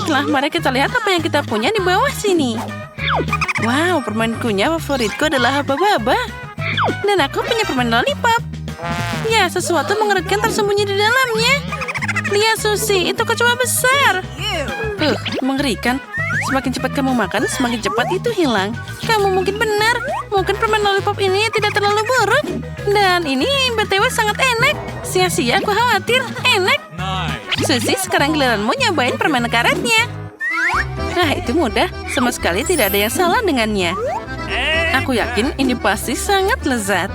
Baiklah, mari kita lihat apa yang kita punya di bawah sini. Wow, permen kunyah favoritku adalah haba-haba. Dan aku punya permen lollipop. Ya, sesuatu mengerikan tersembunyi di dalamnya. Lihat, Susie, itu kecoa besar. Mengerikan. Semakin cepat kamu makan, semakin cepat itu hilang. Kamu mungkin benar. Mungkin permen lollipop ini tidak terlalu buruk. Dan ini BTW sangat enak. Sia-sia aku khawatir. Enak. Susie, sekarang giliranmu nyobain permen karetnya. Nah, itu mudah. Sama sekali tidak ada yang salah dengannya. Aku yakin ini pasti sangat lezat.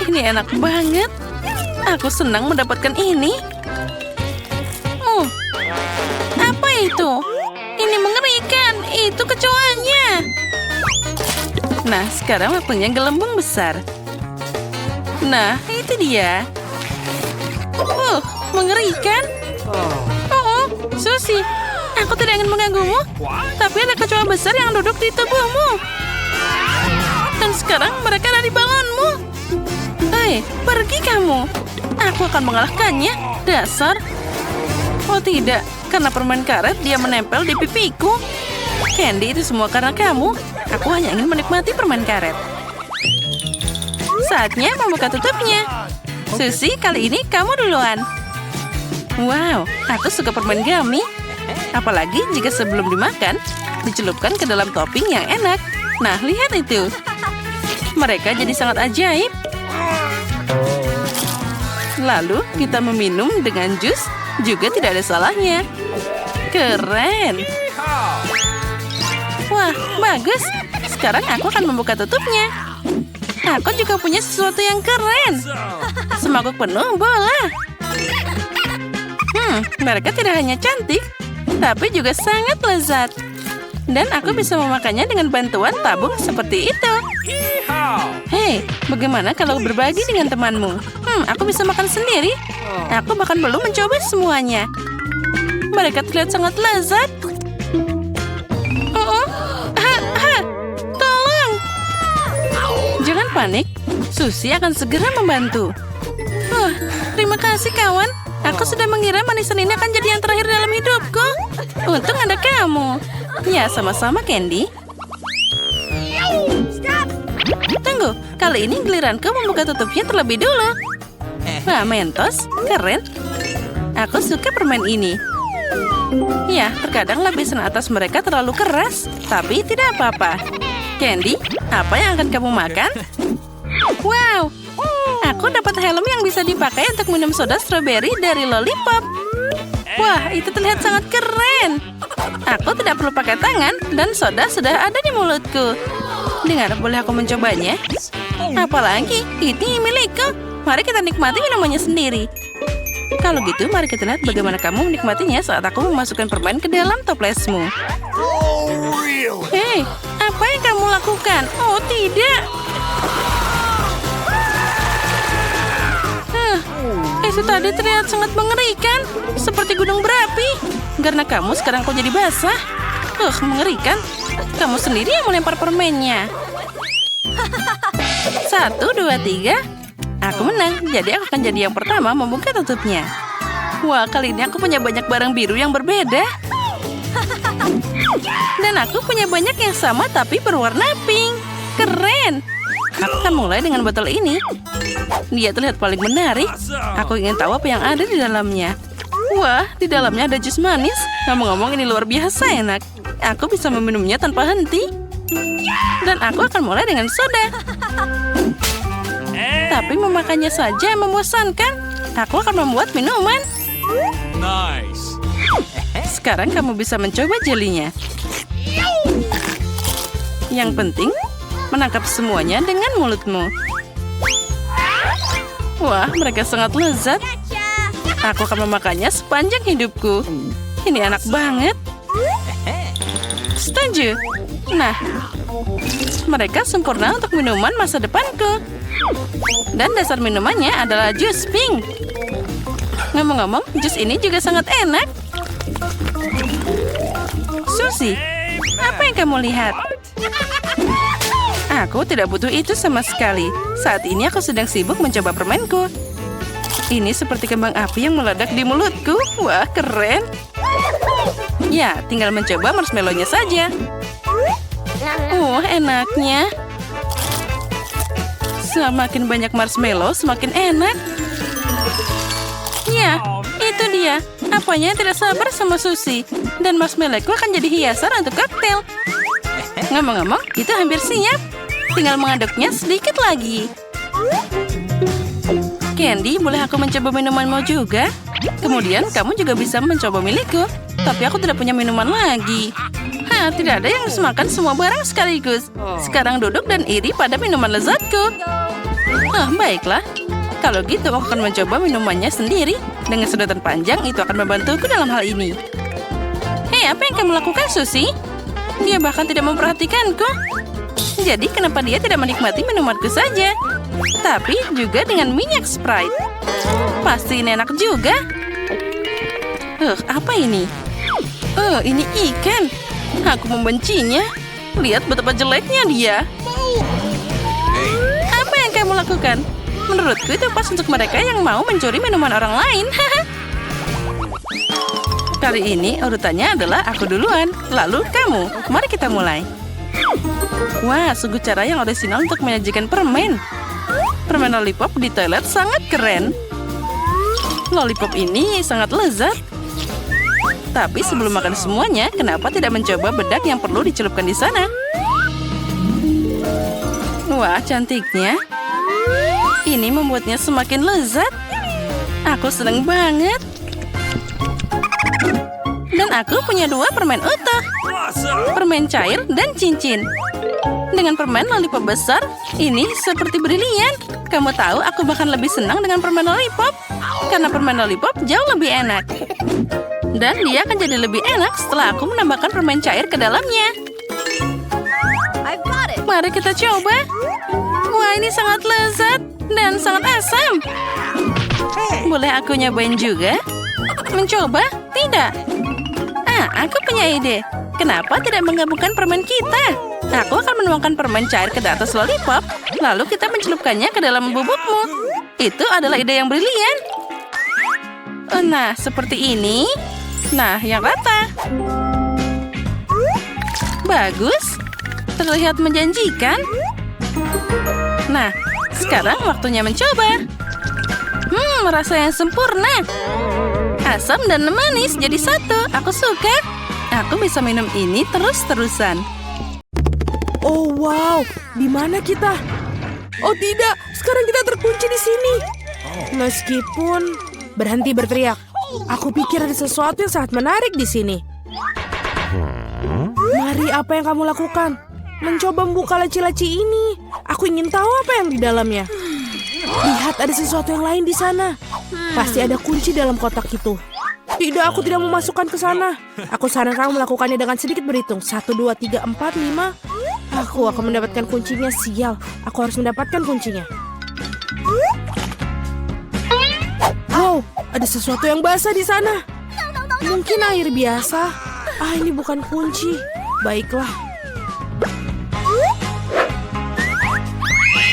Ini enak banget. Aku senang mendapatkan ini. Apa itu? Ini mengerikan. Itu kecoanya. Nah, sekarang waktunya gelembung besar. Nah, itu dia. Mengerikan. Susie, aku tidak ingin mengganggumu. Tapi ada kecoa besar yang duduk di tubuhmu. Dan sekarang mereka ada di balonmu. Hei, pergi kamu. Aku akan mengalahkannya. Dasar. Oh tidak, karena permen karet dia menempel di pipiku. Candy, itu semua karena kamu. Aku hanya ingin menikmati permen karet. Saatnya membuka tutupnya. Susie, kali ini kamu duluan. Wow, aku suka permen gummy. Apalagi jika sebelum dimakan, dicelupkan ke dalam topping yang enak. Nah, lihat itu. Mereka jadi sangat ajaib. Lalu kita meminum dengan jus, juga tidak ada salahnya. Keren. Wah, bagus. Sekarang aku akan membuka tutupnya. Aku juga punya sesuatu yang keren. Semangkuk penuh bola. Mereka tidak hanya cantik, tapi juga sangat lezat. Dan aku bisa memakannya dengan bantuan tabung seperti itu. Hei, bagaimana kalau berbagi dengan temanmu? Aku bisa makan sendiri. Aku bahkan belum mencoba semuanya. Mereka terlihat sangat lezat. Tolong. Jangan panik. Susie akan segera membantu. Terima kasih, kawan. Aku sudah mengira manisan ini akan jadi yang terakhir dalam hidupku. Untung ada kamu. Ya, sama-sama, Candy. Tunggu, kali ini giliranku membuka tutupnya terlebih dulu. Wah, Mentos, keren. Aku suka permen ini. Ya, terkadang lapisan atas mereka terlalu keras, tapi tidak apa-apa. Candy, apa yang akan kamu makan? Wow, aku dapat helm yang bisa dipakai untuk minum soda stroberi dari lollipop. Wah, itu terlihat sangat keren. Aku tidak perlu pakai tangan dan soda sudah ada di mulutku. Dengar, boleh aku mencobanya? Apalagi, ini milikku. Mari kita nikmati minumannya sendiri. Kalau gitu, mari kita lihat bagaimana kamu menikmatinya saat aku memasukkan permen ke dalam toplesmu. Hei, apa yang kamu lakukan? Oh, tidak. Itu tadi terlihat sangat mengerikan. Seperti gunung berapi. Karena kamu sekarang kau jadi basah. Mengerikan. Kamu sendiri yang melempar permennya. 1, 2, 3. Aku menang, jadi aku akan jadi yang pertama membuka tutupnya. Wah, kali ini aku punya banyak barang biru yang berbeda. Dan aku punya banyak yang sama tapi berwarna pink. Keren. Aku akan mulai dengan botol ini. Dia terlihat paling menarik. Aku ingin tahu apa yang ada di dalamnya. Wah, di dalamnya ada jus manis. Ngomong-ngomong, ini luar biasa enak. Aku bisa meminumnya tanpa henti. Dan aku akan mulai dengan soda. Tapi memakannya saja membosankan. Aku akan membuat minuman. Nice. Sekarang kamu bisa mencoba jelinya. Yang penting, menangkap semuanya dengan mulutmu. Wah, mereka sangat lezat. Aku akan memakannya sepanjang hidupku. Ini enak banget. Setuju. Nah, mereka sempurna untuk minuman masa depanku. Dan dasar minumannya adalah jus pink. Ngomong-ngomong, jus ini juga sangat enak. Susie, apa yang kamu lihat? Aku tidak butuh itu sama sekali. Saat ini aku sedang sibuk mencoba permenku. Ini seperti kembang api yang meledak di mulutku. Wah, keren. Ya, tinggal mencoba marshmallow-nya saja. Enaknya. Semakin banyak marshmallow, semakin enak. Ya, itu dia. Apanya yang tidak sabar sama Susie. Dan marshmallow-ku akan jadi hiasan untuk koktail. Ngomong-ngomong, itu hampir siap. Tinggal mengaduknya sedikit lagi. Candy, boleh aku mencoba minumanmu juga? Kemudian kamu juga bisa mencoba milikku. Tapi aku tidak punya minuman lagi. Tidak ada yang bisa makan semua barang sekaligus. Sekarang duduk dan iri pada minuman lezatku. Baiklah. Kalau gitu aku akan mencoba minumannya sendiri. Dengan sedotan panjang itu akan membantuku dalam hal ini. Apa yang kamu lakukan, Susie? Dia bahkan tidak memperhatikanku. Jadi kenapa dia tidak menikmati minumanku saja? Tapi juga dengan minyak Sprite. Pasti ini enak juga. Apa ini? Ini ikan. Aku membencinya. Lihat betapa jeleknya dia. Apa yang kamu lakukan? Menurutku itu pas untuk mereka yang mau mencuri minuman orang lain. Kali ini urutannya adalah aku duluan, lalu kamu. Mari kita mulai. Wah, sungguh cara yang orisinal untuk menyajikan permen. Permen lollipop di toilet sangat keren. Lollipop ini sangat lezat. Tapi sebelum makan semuanya, kenapa tidak mencoba bedak yang perlu dicelupkan di sana? Wah, cantiknya. Ini membuatnya semakin lezat. Aku senang banget. Dan aku punya 2 permen utuh. Permen cair dan cincin. Dengan permen lollipop besar, ini seperti brilian. Kamu tahu, aku bahkan lebih senang dengan permen lollipop. Karena permen lollipop jauh lebih enak. Dan dia akan jadi lebih enak setelah aku menambahkan permen cair ke dalamnya. Mari kita coba. Wah, ini sangat lezat dan sangat asam. Boleh aku nyobain juga? Mencoba? Tidak. Aku punya ide. Kenapa tidak menggabungkan permen kita? Aku akan menuangkan permen cair ke atas lollipop, lalu kita mencelupkannya ke dalam bubukmu. Itu adalah ide yang brilian. Nah, seperti ini. Nah, yang rata. Bagus. Terlihat menjanjikan. Nah, sekarang waktunya mencoba. Rasa yang sempurna. Asam dan manis jadi satu. Aku suka. Aku bisa minum ini terus-terusan. Oh, wow. Di mana kita? Oh, tidak. Sekarang kita terkunci di sini. Meskipun berhenti berteriak. Aku pikir ada sesuatu yang sangat menarik di sini. Mari, apa yang kamu lakukan? Mencoba membuka laci-laci ini. Aku ingin tahu apa yang di dalamnya. Lihat, ada sesuatu yang lain di sana. Pasti ada kunci dalam kotak itu. Tidak, aku tidak mau masukkan ke sana. Aku sarankan kamu melakukannya dengan sedikit berhitung. 1, 2, 3, 4, 5. Aku akan mendapatkan kuncinya. Sial, aku harus mendapatkan kuncinya. Wow, ada sesuatu yang basah di sana. Mungkin air biasa. Ini bukan kunci. Baiklah.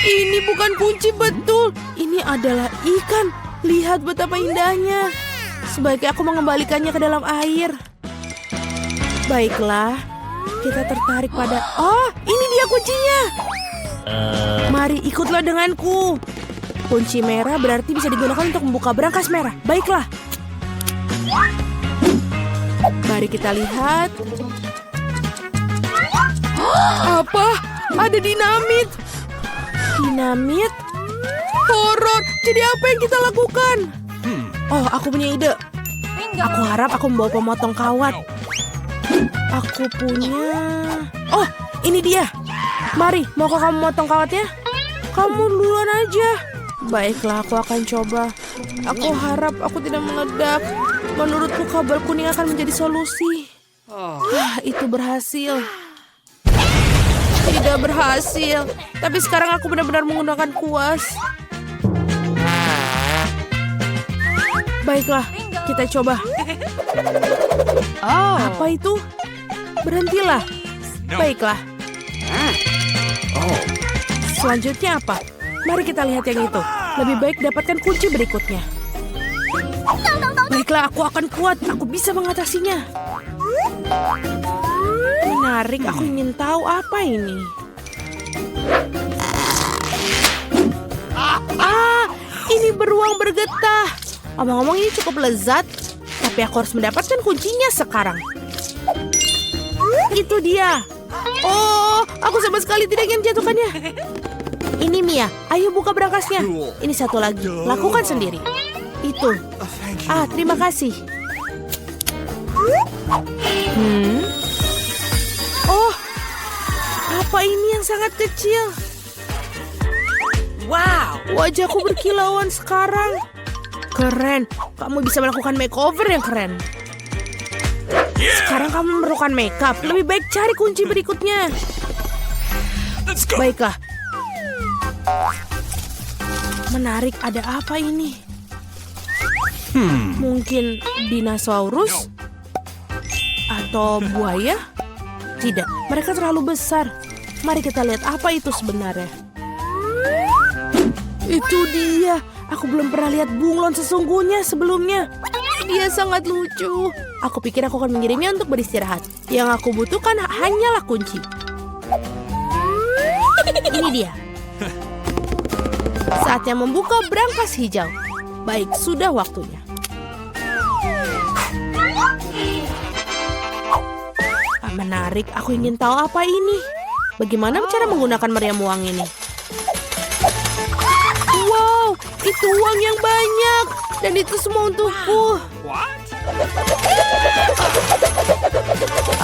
Ini bukan kunci betul. Ini adalah ikan. Lihat betapa indahnya. Sebaiknya aku mengembalikannya ke dalam air. Baiklah. Kita tertarik pada... Oh, ini dia kuncinya. Mari ikutlah denganku. Kunci merah berarti bisa digunakan untuk membuka brankas merah. Baiklah. Mari kita lihat. Apa? Ada dinamit. Dinamit? Horor. Jadi apa yang kita lakukan? Oh, aku punya ide. Aku harap aku membawa pemotong kawat. Aku punya... Oh, ini dia. Mari, maukah kamu motong kawatnya? Kamu duluan aja. Baiklah, aku akan coba. Aku harap aku tidak meledak. Menurutku kabel kuning akan menjadi solusi. Itu berhasil. Tidak berhasil. Tapi sekarang aku benar-benar menggunakan kuas. Baiklah, kita coba. Apa itu? Berhentilah. Baiklah. Selanjutnya apa? Mari kita lihat yang itu. Lebih baik dapatkan kunci berikutnya. Baiklah, aku akan kuat. Aku bisa mengatasinya. Menarik, aku ingin tahu apa ini. Ini beruang bergetah. Omong-omong ini cukup lezat, tapi aku harus mendapatkan kuncinya sekarang. Itu dia. Oh, aku sama sekali tidak ingin jatuhkannya. Ini Mia, ayo buka berangkasnya. Ini satu lagi, lakukan sendiri. Itu. Terima kasih. Oh, apa ini yang sangat kecil? Wow, wajahku berkilauan sekarang. Keren, kamu bisa melakukan makeover yang keren. Sekarang kamu memerlukan makeup. Lebih baik cari kunci berikutnya. Baiklah. Menarik, ada apa ini? Mungkin dinosaurus? Atau buaya? Tidak, mereka terlalu besar. Mari kita lihat apa itu sebenarnya. Itu dia. Aku belum pernah lihat bunglon sesungguhnya sebelumnya. Dia sangat lucu. Aku pikir aku akan mengirimnya untuk beristirahat. Yang aku butuhkan hanyalah kunci. Ini dia. Saatnya membuka brankas hijau. Baik, sudah waktunya. Menarik, aku ingin tahu apa ini. Bagaimana cara menggunakan meriam uang ini? Wow, itu uang yang banyak. Dan itu semua untukku.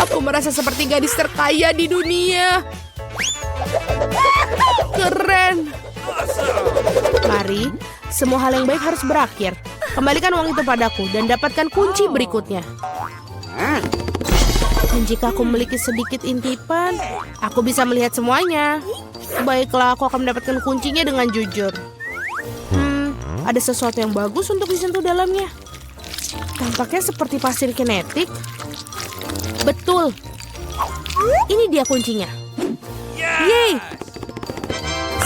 Aku merasa seperti gadis terkaya di dunia. Keren. Mari, semua hal yang baik harus berakhir. Kembalikan uang itu padaku dan dapatkan kunci berikutnya. Dan jika aku memiliki sedikit intipan, aku bisa melihat semuanya. Baiklah, aku akan mendapatkan kuncinya dengan jujur. Ada sesuatu yang bagus untuk disentuh dalamnya. Tampaknya seperti pasir kinetik. Betul. Ini dia kuncinya. Yeay.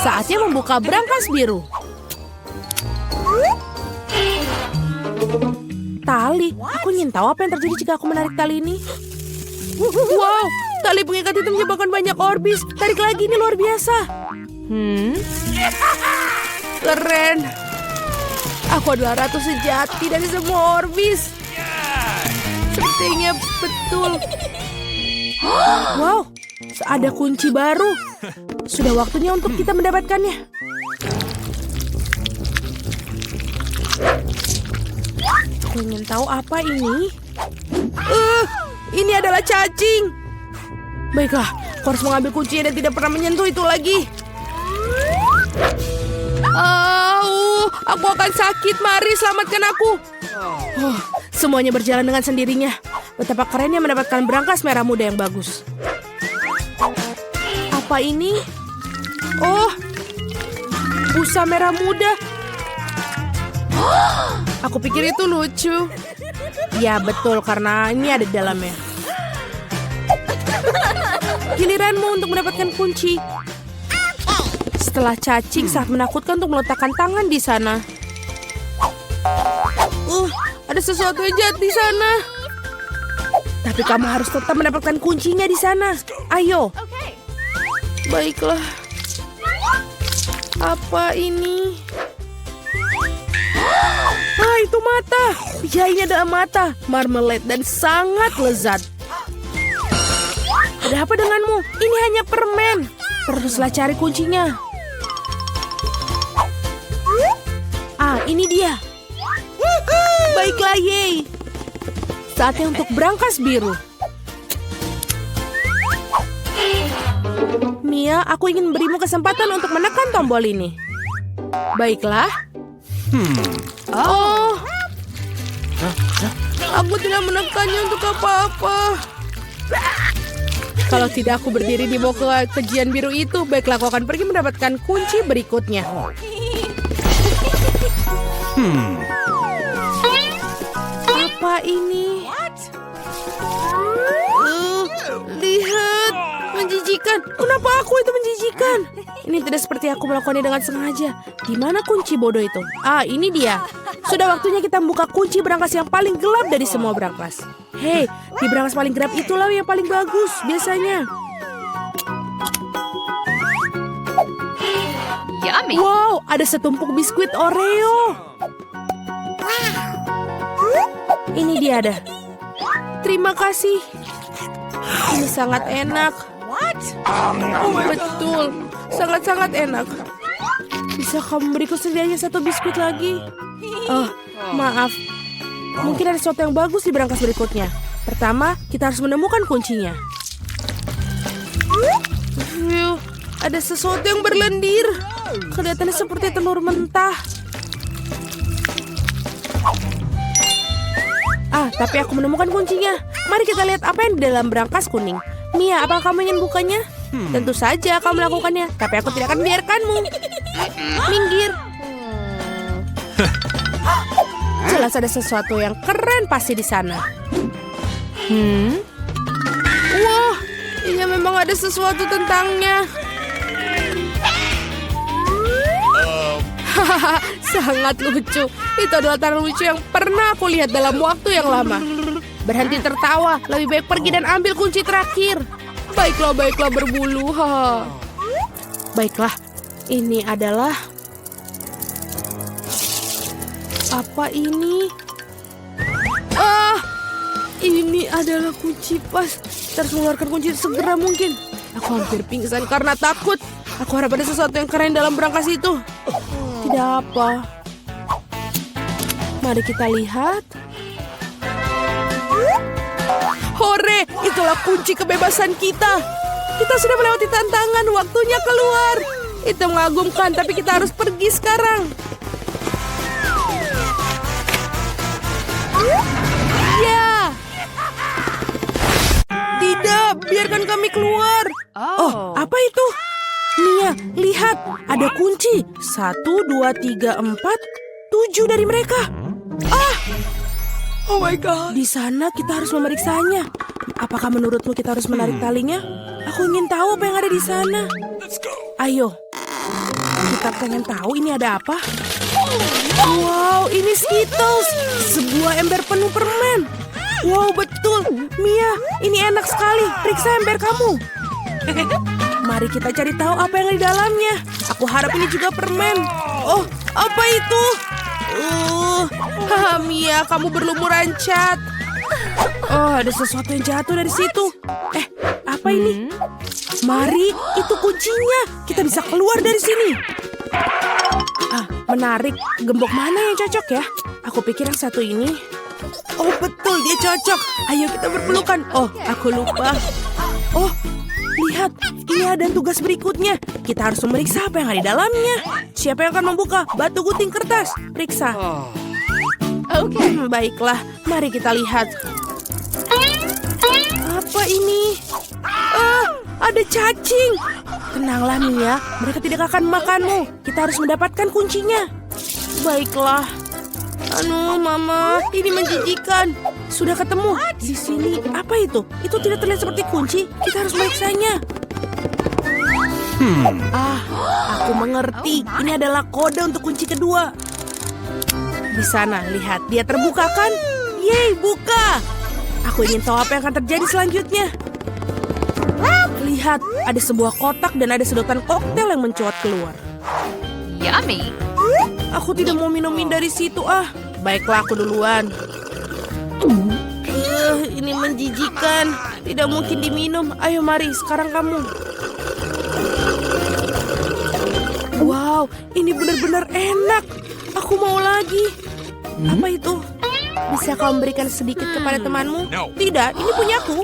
Saatnya membuka brankas biru. Tali. Aku ingin tahu apa yang terjadi jika aku menarik tali ini. Wow, tali pengikat itu menyebabkan banyak orbis. Tarik lagi, ini luar biasa. Keren. Aku adalah ratu sejati dari semua orbis. Sepertinya betul. Wow, ada kunci baru. Sudah waktunya untuk kita mendapatkannya. Aku ingin tahu apa ini. Ini adalah cacing. Baiklah, aku harus mengambil kuncinya dan tidak pernah menyentuh itu lagi. Aku akan sakit. Mari selamatkan aku. Semuanya berjalan dengan sendirinya. Betapa kerennya mendapatkan brankas merah muda yang bagus. Apa ini? Oh, busa merah muda. Aku pikir itu lucu. Ya betul, karena ini ada di dalamnya. Giliranmu untuk mendapatkan kunci. Setelah cacing sangat menakutkan untuk meletakkan tangan di sana. Ada sesuatu yang jahat di sana. Tapi kamu harus tetap mendapatkan kuncinya di sana. Ayo. Baiklah. Apa ini? Itu mata. Ya, ini adalah mata. Marmalade dan sangat lezat. Ada apa denganmu? Ini hanya permen. Teruslah cari kuncinya. Ini dia. Baiklah, yeay. Saatnya untuk brankas biru. Mia, aku ingin memberimu kesempatan untuk menekan tombol ini. Baiklah. Aku tidak menekannya untuk apa-apa. Kalau tidak aku berdiri di bawah kejian biru itu, baiklah aku akan pergi mendapatkan kunci berikutnya. Apa ini? Lihat, menjijikan. Kenapa aku itu menjijikan? Ini tidak seperti aku melakukannya dengan sengaja. Di mana kunci bodoh itu? Ini dia. Sudah waktunya kita membuka kunci berangkas yang paling gelap dari semua berangkas. Hei, di berangkas paling gelap itulah yang paling bagus biasanya. Yummy. Wow, ada setumpuk biskuit Oreo. Ini dia ada. Terima kasih. Ini sangat enak. Oh, betul. Sangat-sangat enak. Bisa kamu beriku setidaknya satu biskuit lagi? Oh, maaf. Mungkin ada sesuatu yang bagus di berangkas berikutnya. Pertama, kita harus menemukan kuncinya. Ada sesuatu yang berlendir. Kelihatannya seperti telur mentah. Tapi aku menemukan kuncinya. Mari kita lihat apa yang di dalam berangkas kuning. Mia, apakah kamu ingin bukanya? Tentu saja kamu melakukannya, tapi aku tidak akan membiarkanmu. Minggir. Jelas ada sesuatu yang keren pasti di sana. Wah, iya memang ada sesuatu tentangnya. Hahaha, sangat lucu. Itu adalah tanaman lucu yang pernah aku lihat dalam waktu yang lama. Berhenti tertawa, lebih baik pergi dan ambil kunci terakhir. Baiklah, berbulu. Baiklah, ini adalah... Apa ini? Ini adalah kunci pas. Kita harus mengeluarkan kunci segera mungkin. Aku hampir pingsan karena takut. Aku harap ada sesuatu yang keren dalam berangkas itu. Tidak apa. Mari kita lihat. Hore, itulah kunci kebebasan kita. Kita sudah melewati tantangan, waktunya keluar. Itu mengagumkan, tapi kita harus pergi sekarang. Ya. Tidak, biarkan kami keluar. Oh, apa itu? Mia, lihat, ada kunci. 1, 2, 3, 4, 7 dari mereka. Oh my God. Di sana kita harus memeriksanya. Apakah menurutmu kita harus menarik talinya? Aku ingin tahu apa yang ada di sana. Ayo. Kita pengen tahu ini ada apa. Wow, ini Skittles. Sebuah ember penuh permen. Wow, betul. Mia, ini enak sekali. Periksa ember kamu. Mari kita cari tahu apa yang ada di dalamnya. Aku harap ini juga permen. Oh, apa itu? Mia, kamu berlumuran cat. Oh, ada sesuatu yang jatuh dari situ. Apa ini? Mari, itu kuncinya. Kita bisa keluar dari sini. Menarik. Gembok mana yang cocok ya? Aku pikir yang satu ini. Oh, betul, dia cocok. Ayo kita berpelukan. Oh, aku lupa. Oh, lihat, ini ada tugas berikutnya. Kita harus memeriksa apa yang ada di dalamnya. Siapa yang akan membuka? Batu gunting kertas. Periksa. Oke, baiklah. Mari kita lihat. Apa ini? Ada cacing. Tenanglah, Mia. Mereka tidak akan memakanmu. Kita harus mendapatkan kuncinya. Baiklah. Mama, ini menjijikan. Sudah ketemu. Di sini, apa itu? Itu tidak terlihat seperti kunci. Kita harus meriksanya. Aku mengerti. Ini adalah kode untuk kunci kedua. Di sana, lihat. Dia terbuka kan? Yeay, buka. Aku ingin tahu apa yang akan terjadi selanjutnya. Lihat, ada sebuah kotak dan ada sedotan koktail yang mencuat keluar. Yummy. Aku tidak mau minumin dari situ, Baiklah, aku duluan. Ini menjijikan. Tidak mungkin diminum. Ayo, mari. Sekarang kamu. Wow, ini benar-benar enak. Aku mau lagi. Apa itu? Bisa kau memberikan sedikit kepada temanmu? Tidak, ini punyaku.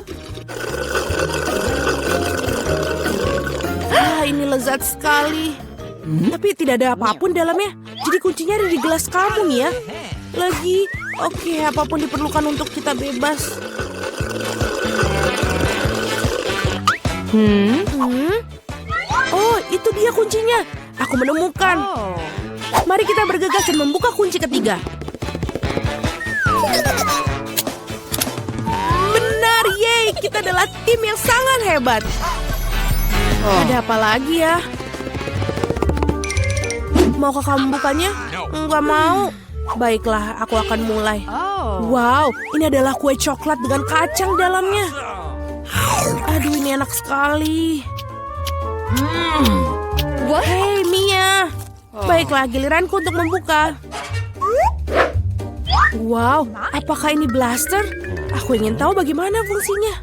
Ini lezat sekali. Tapi tidak ada apapun dalamnya. Jadi kuncinya ada di gelas kamu, ya. Lagi, oke, apapun diperlukan untuk kita bebas. Oh, itu dia kuncinya. Aku menemukan. Mari kita bergegas dan membuka kunci ketiga. Benar, yeay. Kita adalah tim yang sangat hebat. Ada apa lagi ya? Maukah kamu bukanya? Enggak mau. Baiklah, aku akan mulai. Wow, ini adalah kue coklat dengan kacang dalamnya. Aduh, ini enak sekali. Hei, Mia. Baiklah, giliranku untuk membuka. Wow, apakah ini blaster? Aku ingin tahu bagaimana fungsinya.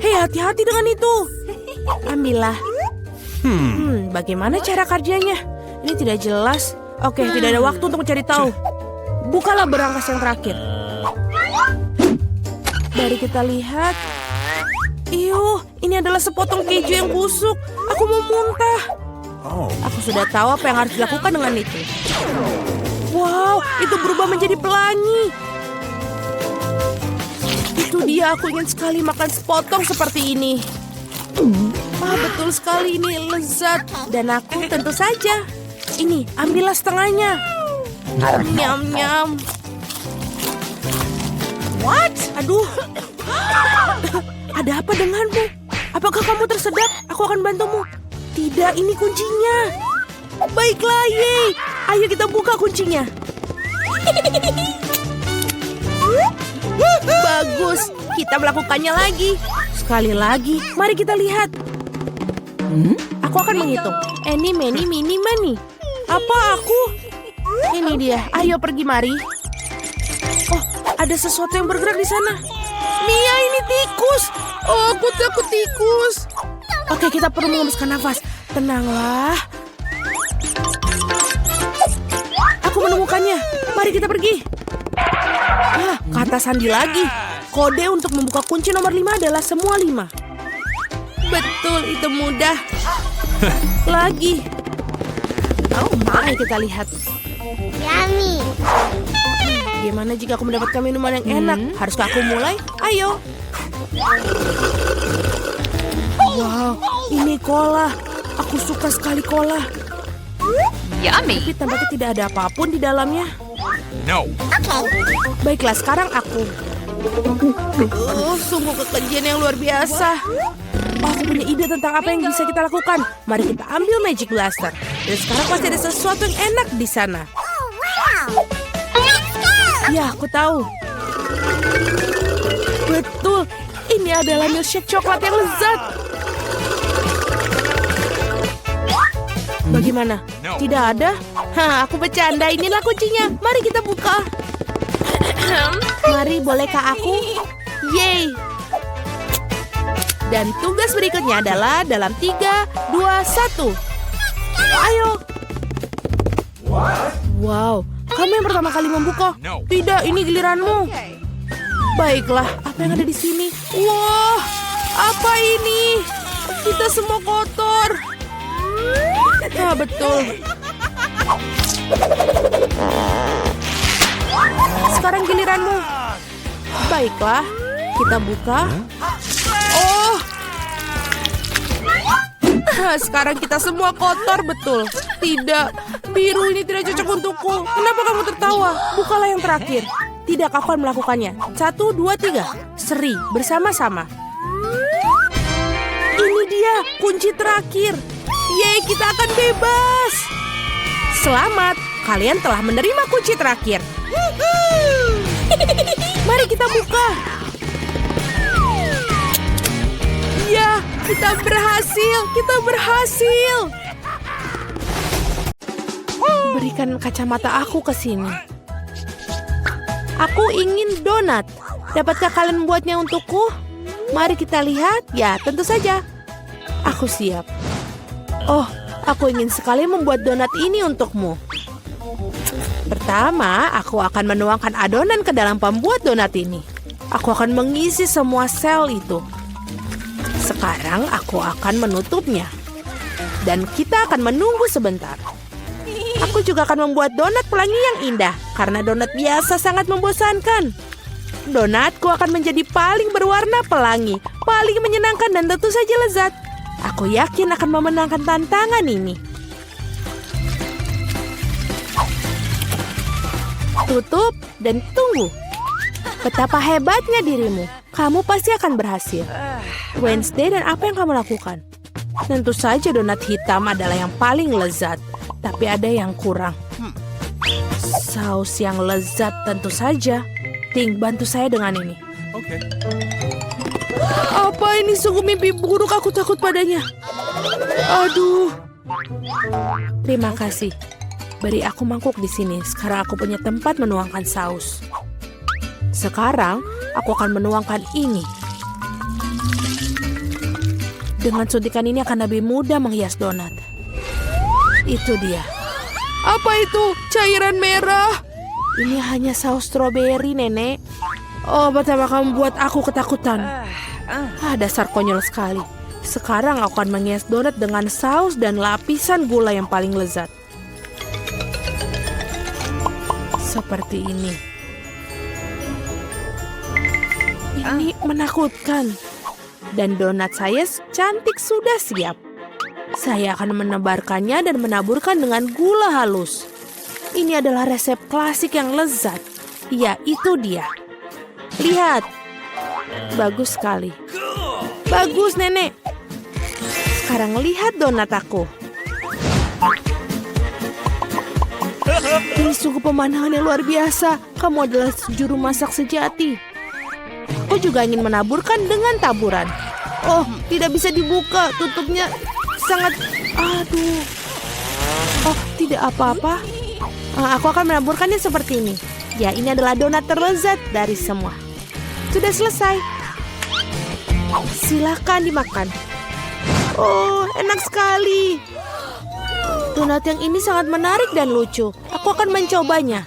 Hei, hati-hati dengan itu. Ambillah. Bagaimana cara kerjanya? Ini tidak jelas. Oke, tidak ada waktu untuk mencari tahu. Bukalah berangkas yang terakhir. Mari kita lihat. Iyuh, ini adalah sepotong keju yang busuk. Aku mau muntah. Aku sudah tahu apa yang harus dilakukan dengan itu. Wow, itu berubah menjadi pelangi. Itu dia, aku ingin sekali makan sepotong seperti ini. Betul sekali, ini lezat. Dan aku tentu saja. Ini, ambillah setengahnya. Nyam-nyam. What? Aduh. Ada apa denganmu? Apakah kamu tersedak? Aku akan bantumu. Tidak, ini kuncinya. Baiklah, yeay. Ayo kita buka kuncinya. Bagus, kita melakukannya lagi. Sekali lagi, mari kita lihat. Aku akan menghitung. Eni, meni, mini, mani. Apa aku? Ini dia, ayo pergi mari. Oh, ada sesuatu yang bergerak di sana. Mia, ini tikus. Oh, aku takut tikus. Oke, kita perlu mengembuskan nafas. Tenanglah. Aku menemukannya. Mari kita pergi. Kata sandi lagi. Kode untuk membuka kunci nomor 5 adalah semua 5. Betul, itu mudah. Lagi. Mari kita lihat. Yummy. Gimana jika aku mendapatkan minuman yang enak? Haruskah aku mulai? Ayo. Wow, ini cola. Aku suka sekali cola. Yummy. Tapi tampaknya tidak ada apapun di dalamnya. No. Baiklah, sekarang aku. Sungguh kekejian yang luar biasa. Aku punya ide tentang apa yang bisa kita lakukan. Mari kita ambil Magic Blaster. Dan sekarang pasti ada sesuatu yang enak di sana. Ya, aku tahu. Betul, ini adalah milkshake coklat yang lezat. Bagaimana? Tidak ada? Aku bercanda, inilah kuncinya. Mari kita buka. Mari, bolehkah aku? Yeay. Dan tugas berikutnya adalah dalam 3, 2, 1. Ayo. Wow, kamu yang pertama kali membuka. Tidak, ini giliranmu. Baiklah, apa yang ada di sini? Wah, apa ini? Kita semua kotor. Betul. Sekarang giliranmu. Baiklah, kita buka. Oh. Sekarang kita semua kotor, betul. Tidak, biru ini tidak cocok untukku. Kenapa kamu tertawa? Bukalah yang terakhir. Tidak, aku akan melakukannya. 1, 2, 3. Seri, bersama-sama. Ini dia, kunci terakhir. Yeay, kita akan bebas. Selamat, kalian telah menerima kunci terakhir. Mari kita buka. Ya, kita berhasil. Kita berhasil. Berikan kacamata aku ke sini. Aku ingin donat. Dapatkah kalian membuatnya untukku? Mari kita lihat. Ya, tentu saja. Aku siap. Oh, aku ingin sekali membuat donat ini untukmu. Pertama, aku akan menuangkan adonan ke dalam pembuat donat ini. Aku akan mengisi semua sel itu. Sekarang aku akan menutupnya. Dan kita akan menunggu sebentar. Aku juga akan membuat donat pelangi yang indah. Karena donat biasa sangat membosankan. Donatku akan menjadi paling berwarna pelangi, paling menyenangkan dan tentu saja lezat. Aku yakin akan memenangkan tantangan ini. Tutup dan tunggu. Betapa hebatnya dirimu. Kamu pasti akan berhasil. Wednesday, dan apa yang kamu lakukan? Tentu saja donat hitam adalah yang paling lezat. Tapi ada yang kurang. Saus yang lezat tentu saja. Ting, bantu saya dengan ini. Okay. Apa ini sungguh mimpi buruk, aku takut padanya. Aduh. Terima kasih. Beri aku mangkuk di sini. Sekarang aku punya tempat menuangkan saus. Sekarang aku akan menuangkan ini. Dengan suntikan ini akan lebih mudah menghias donat. Itu dia. Apa itu? Cairan merah. Ini hanya saus stroberi, Nenek. Oh, betapa kamu buat aku ketakutan. Dasar konyol sekali. Sekarang aku akan menghias donat dengan saus dan lapisan gula yang paling lezat. Seperti ini. Ini menakutkan. Dan donat saya cantik sudah siap. Saya akan menebarkannya dan menaburkan dengan gula halus. Ini adalah resep klasik yang lezat. Ya, itu dia. Lihat. Bagus sekali. Bagus, Nenek. Sekarang lihat donat aku. Ini sungguh pemandangan yang luar biasa. Kamu adalah juru masak sejati. Aku juga ingin menaburkan dengan taburan. Oh, tidak bisa dibuka. Tutupnya sangat... Aduh. Oh, tidak apa-apa. Aku akan menaburkannya seperti ini. Ya, ini adalah donat terlezat dari semua. Sudah selesai. Silakan dimakan. Oh, enak sekali. Donat yang ini sangat menarik dan lucu. Aku akan mencobanya.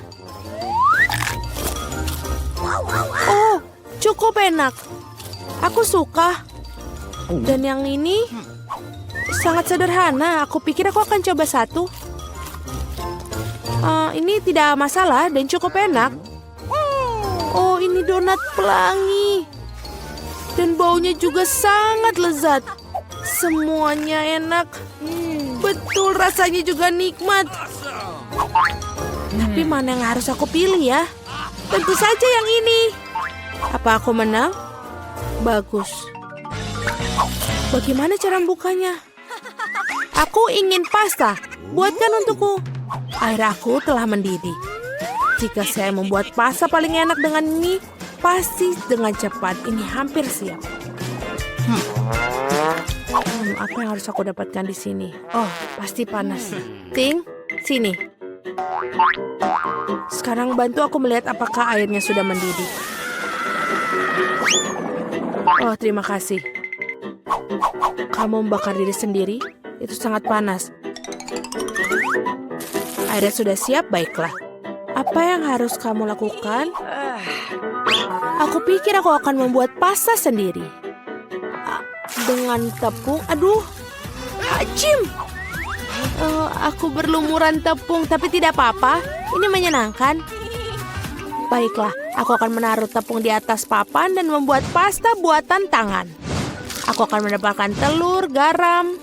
Oh, cukup enak. Aku suka. Dan yang ini sangat sederhana. Aku pikir aku akan coba satu. Ini tidak masalah dan cukup enak. Oh, ini donat pelangi. Dan baunya juga sangat lezat. Semuanya enak. Betul, rasanya juga nikmat. Tapi mana yang harus aku pilih ya? Tentu saja yang ini. Apa aku menang? Bagus. Bagaimana cara membukanya? Aku ingin pasta. Buatkan untukku. Air aku telah mendidih. Jika saya membuat pasta paling enak dengan ini, pasti dengan cepat. Ini hampir siap. Apa yang harus aku dapatkan di sini? Oh, pasti panas. Ting, sini. Sekarang bantu aku melihat apakah airnya sudah mendidih. Oh, terima kasih. Kamu membakar diri sendiri? Itu sangat panas. Airnya sudah siap, baiklah. Apa yang harus kamu lakukan? Aku pikir aku akan membuat pasta sendiri. Dengan tepung, aduh, hajim. Aku berlumuran tepung, tapi tidak apa-apa. Ini menyenangkan. Baiklah, aku akan menaruh tepung di atas papan dan membuat pasta buatan tangan. Aku akan menambahkan telur, garam.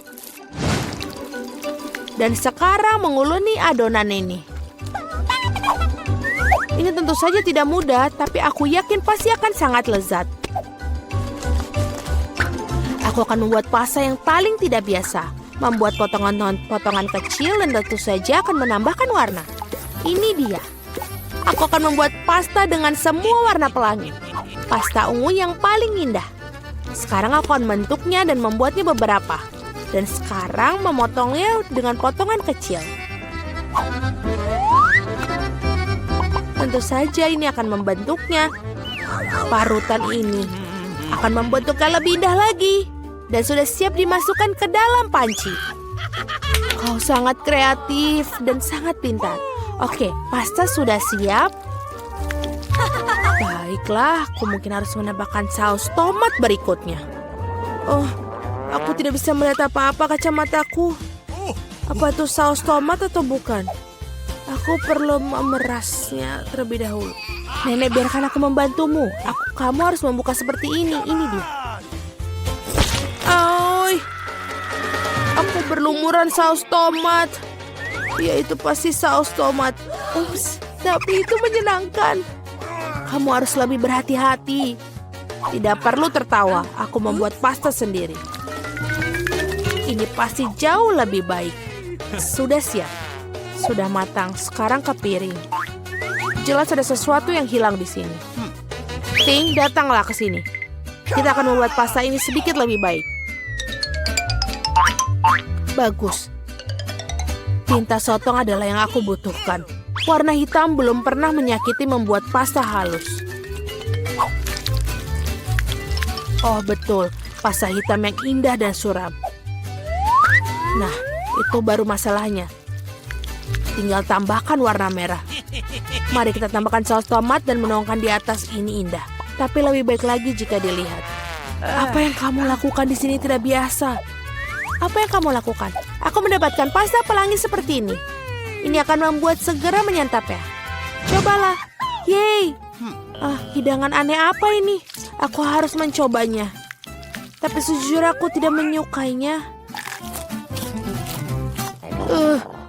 Dan sekarang menguleni adonan ini. Ini tentu saja tidak mudah, tapi aku yakin pasti akan sangat lezat. Aku akan membuat pasta yang paling tidak biasa. Membuat potongan kecil dan tentu saja akan menambahkan warna. Ini dia. Aku akan membuat pasta dengan semua warna pelangi. Pasta ungu yang paling indah. Sekarang aku akan membentuknya dan membuatnya beberapa. Dan sekarang memotongnya dengan potongan kecil. Tentu saja ini akan membentuknya. Parutan ini akan membentuknya lebih indah lagi. Dan sudah siap dimasukkan ke dalam panci. Kau sangat kreatif dan sangat pintar. Oke, pasta sudah siap. Baiklah, aku mungkin harus menambahkan saus tomat berikutnya. Oh, aku tidak bisa melihat apa-apa kacamataku. Apa itu saus tomat atau bukan? Aku perlu memerasnya terlebih dahulu. Nenek, biarkan aku membantumu. Kamu harus membuka seperti ini. Ini dia. Oi, aku berlumuran saus tomat. Ya, itu pasti saus tomat. Ups, tapi itu menyenangkan. Kamu harus lebih berhati-hati. Tidak perlu tertawa. Aku membuat pasta sendiri. Ini pasti jauh lebih baik. Sudah siap. Sudah matang. Sekarang ke piring. Jelas ada sesuatu yang hilang di sini. Ting, datanglah ke sini. Kita akan membuat pasta ini sedikit lebih baik. Bagus. Tinta sotong adalah yang aku butuhkan. Warna hitam belum pernah menyakiti membuat pasta halus. Oh betul, pasta hitam yang indah dan suram. Nah, itu baru masalahnya. Tinggal tambahkan warna merah. Mari kita tambahkan saus tomat dan menuangkan di atas. Ini indah. Tapi lebih baik lagi jika dilihat. Apa yang kamu lakukan di sini tidak biasa. Apa yang kamu lakukan? Aku mendapatkan pasta pelangi seperti ini. Ini akan membuat segera menyantapnya. Cobalah. Yeay. Hidangan aneh apa ini? Aku harus mencobanya. Tapi sejujurnya aku tidak menyukainya.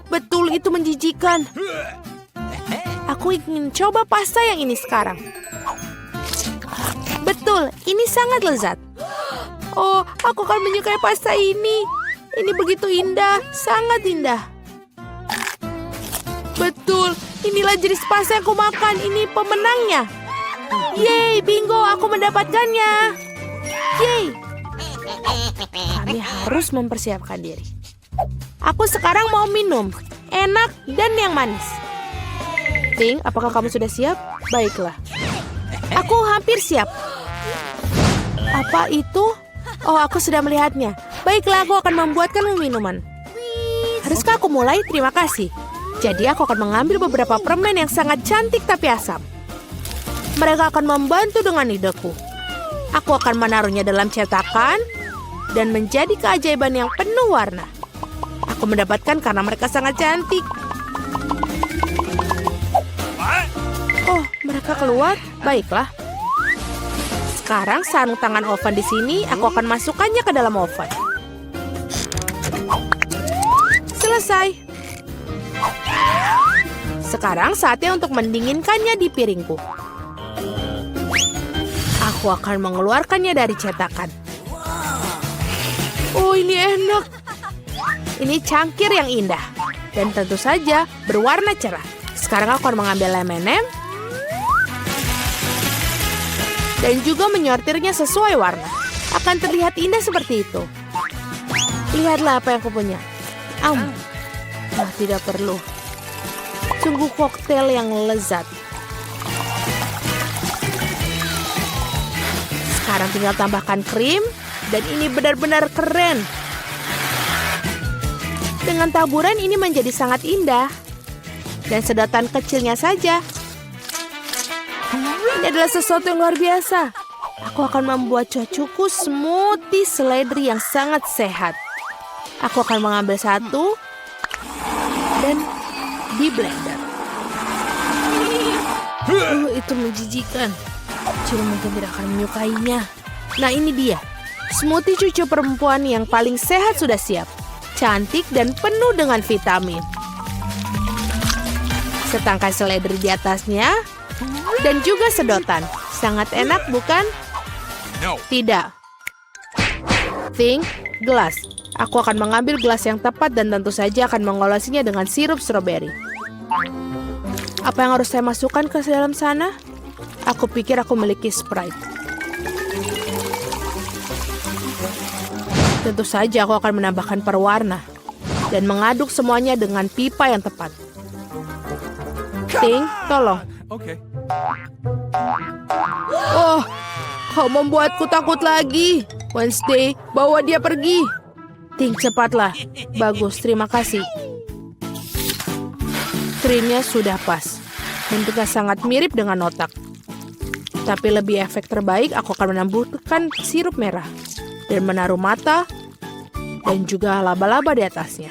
Betul itu menjijikan. Aku ingin coba pasta yang ini sekarang. Betul, ini sangat lezat. Oh, aku akan menyukai pasta ini. Ini begitu indah, sangat indah. Betul, inilah jenis pasta yang aku makan. Ini pemenangnya. Yeay, bingo, aku mendapatkannya. Yeay. Kami harus mempersiapkan diri. Aku sekarang mau minum. Enak dan yang manis. Ting, apakah kamu sudah siap? Baiklah. Aku hampir siap. Apa itu? Oh, aku sudah melihatnya. Baiklah, aku akan membuatkan minuman. Haruskah aku mulai? Terima kasih. Jadi aku akan mengambil beberapa permen yang sangat cantik tapi asam. Mereka akan membantu dengan ideku. Aku akan menaruhnya dalam cetakan dan menjadi keajaiban yang penuh warna. Aku mendapatkan karena mereka sangat cantik. Oh, mereka keluar? Baiklah. Sekarang sarung tangan oven di sini, aku akan masukkannya ke dalam oven. Selesai. Sekarang saatnya untuk mendinginkannya di piringku. Aku akan mengeluarkannya dari cetakan. Oh, ini enak. Ini cangkir yang indah. Dan tentu saja berwarna cerah. Sekarang aku akan mengambil M&M dan juga menyortirnya sesuai warna. Akan terlihat indah seperti itu. Lihatlah apa yang aku punya. Tidak perlu. Sungguh koktail yang lezat. Sekarang tinggal tambahkan krim. Dan ini benar-benar keren. Dengan taburan ini menjadi sangat indah. Dan sedotan kecilnya saja. Ini adalah sesuatu yang luar biasa. Aku akan membuat cucuku smoothie seledri yang sangat sehat. Aku akan mengambil satu dan di blender. Itu menjijikan. Ciri mungkin tidak akan menyukainya. Nah, ini dia. Smoothie cucu perempuan yang paling sehat sudah siap. Cantik dan penuh dengan vitamin. Setangkai seledri di atasnya. Dan juga sedotan. Sangat enak, bukan? No. Tidak. Think, gelas. Aku akan mengambil gelas yang tepat dan tentu saja akan mengolesinya dengan sirup stroberi. Apa yang harus saya masukkan ke dalam sana? Aku pikir aku memiliki Sprite. Tentu saja aku akan menambahkan perwarna dan mengaduk semuanya dengan pipa yang tepat. Ting, tolong. Okay. Oh, kau membuatku takut lagi. Wednesday, bawa dia pergi. Ting, cepatlah. Bagus, terima kasih. Krimnya sudah pas. Bentuknya sangat mirip dengan otak. Tapi lebih efek terbaik, aku akan menambahkan sirup merah. Dan menaruh mata. Dan juga laba-laba di atasnya.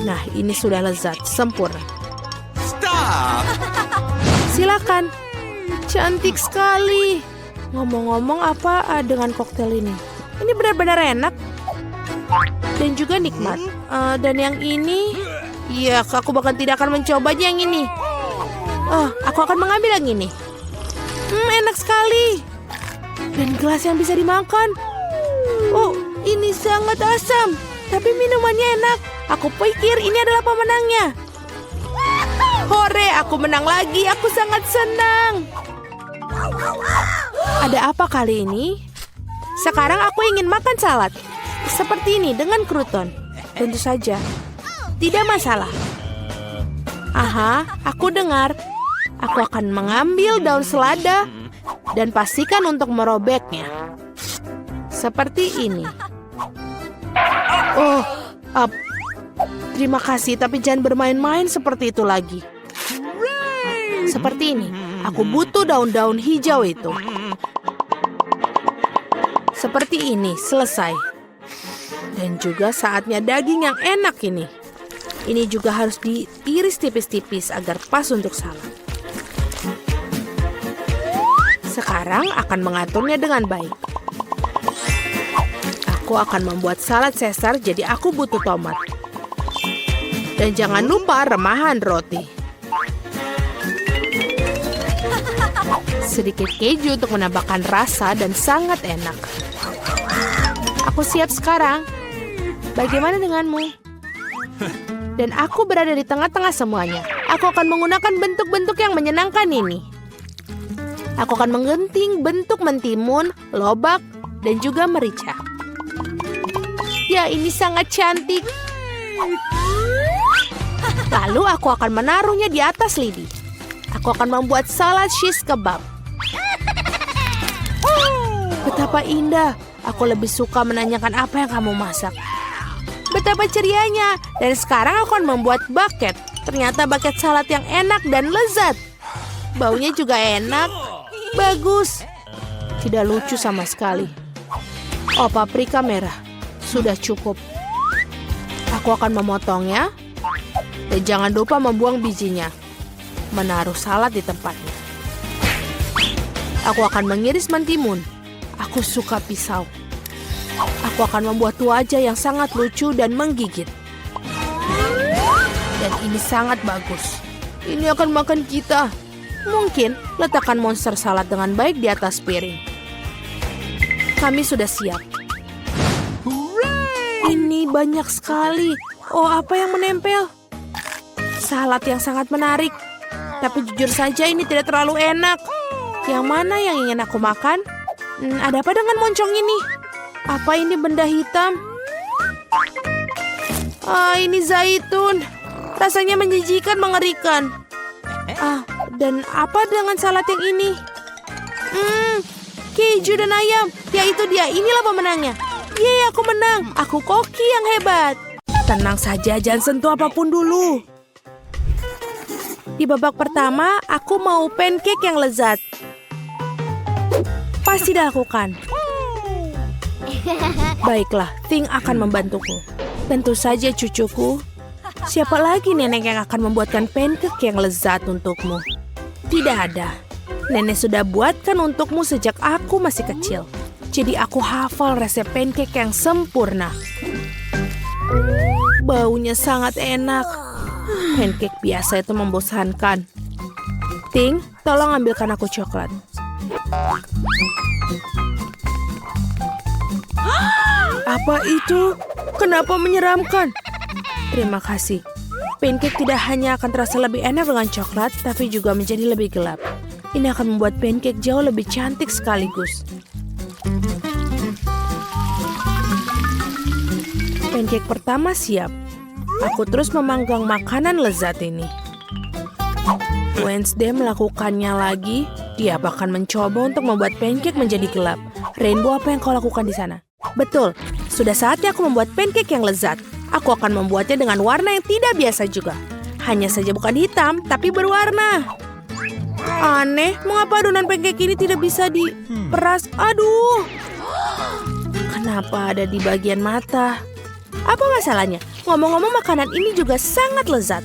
Nah, ini sudah lezat, sempurna. Stop! Silakan. Cantik sekali. Ngomong-ngomong apa dengan koktail ini? Ini benar-benar enak. Dan juga nikmat. Dan yang ini... Ya, aku bahkan tidak akan mencobanya yang ini. Aku akan mengambil yang ini. Enak sekali. Dan gelas yang bisa dimakan. Oh, ini sangat asam. Tapi minumannya enak. Aku pikir ini adalah pemenangnya. Hore, aku menang lagi. Aku sangat senang. Ada apa kali ini? Sekarang aku ingin makan salad. Seperti ini dengan kruton. Tentu saja. Tidak masalah. Aha, aku dengar. Aku akan mengambil daun selada dan pastikan untuk merobeknya. Seperti ini. Oh, terima kasih, tapi jangan bermain-main seperti itu lagi. Seperti ini. Aku butuh daun-daun hijau itu. Seperti ini, selesai. Dan juga saatnya daging yang enak ini. Ini juga harus diiris tipis-tipis agar pas untuk salad. Sekarang akan mengaturnya dengan baik. Aku akan membuat salad Caesar, jadi aku butuh tomat. Dan jangan lupa remahan roti. Sedikit keju untuk menambahkan rasa dan sangat enak. Aku siap sekarang. Bagaimana denganmu? Dan aku berada di tengah-tengah semuanya. Aku akan menggunakan bentuk-bentuk yang menyenangkan ini. Aku akan menggunting bentuk mentimun, lobak, dan juga merica. Ya, ini sangat cantik. Lalu aku akan menaruhnya di atas lidi. Aku akan membuat salad shish kebab. Betapa indah. Aku lebih suka menanyakan apa yang kamu masak. Betapa cerianya. Dan sekarang aku akan membuat bucket. Ternyata bucket salad yang enak dan lezat. Baunya juga enak. Bagus. Tidak lucu sama sekali. Oh, paprika merah. Sudah cukup. Aku akan memotongnya. Dan jangan lupa membuang bijinya. Menaruh salad di tempatnya. Aku akan mengiris mentimun. Aku suka pisau. Aku akan membuat wajah yang sangat lucu dan menggigit. Dan ini sangat bagus. Ini akan makan kita. Mungkin letakkan monster salad dengan baik di atas piring. Kami sudah siap. Ini banyak sekali. Oh, apa yang menempel? Salad yang sangat menarik. Tapi jujur saja ini tidak terlalu enak. Yang mana yang ingin aku makan? Ada apa dengan moncong ini? Apa ini benda hitam? Ini zaitun. Rasanya menjijikan, mengerikan. Dan apa dengan salad yang ini? Keju dan ayam. Ya itu dia, inilah pemenangnya. Yeay, aku menang. Aku koki yang hebat. Tenang saja, jangan sentuh apapun dulu. Di babak pertama, aku mau pancake yang lezat. Pasti dilakukan. Baiklah, Ting akan membantuku. Tentu saja cucuku. Siapa lagi nenek yang akan membuatkan pancake yang lezat untukmu? Tidak ada. Nenek sudah buatkan untukmu sejak aku masih kecil. Jadi aku hafal resep pancake yang sempurna. Baunya sangat enak. Pancake biasa itu membosankan. Ting, tolong ambilkan aku coklat. Apa itu? Kenapa menyeramkan? Terima kasih. Pancake tidak hanya akan terasa lebih enak dengan coklat, tapi juga menjadi lebih gelap. Ini akan membuat pancake jauh lebih cantik sekaligus. Pancake pertama siap. Aku terus memanggang makanan lezat ini. Wednesday melakukannya lagi. Dia bahkan mencoba untuk membuat pancake menjadi gelap. Rainbow, apa yang kau lakukan di sana? Betul, sudah saatnya aku membuat pancake yang lezat. Aku akan membuatnya dengan warna yang tidak biasa juga. Hanya saja bukan hitam, tapi berwarna. Aneh, mengapa adonan pancake ini tidak bisa diperas? Aduh, kenapa ada di bagian mata? Apa masalahnya? Ngomong-ngomong, makanan ini juga sangat lezat.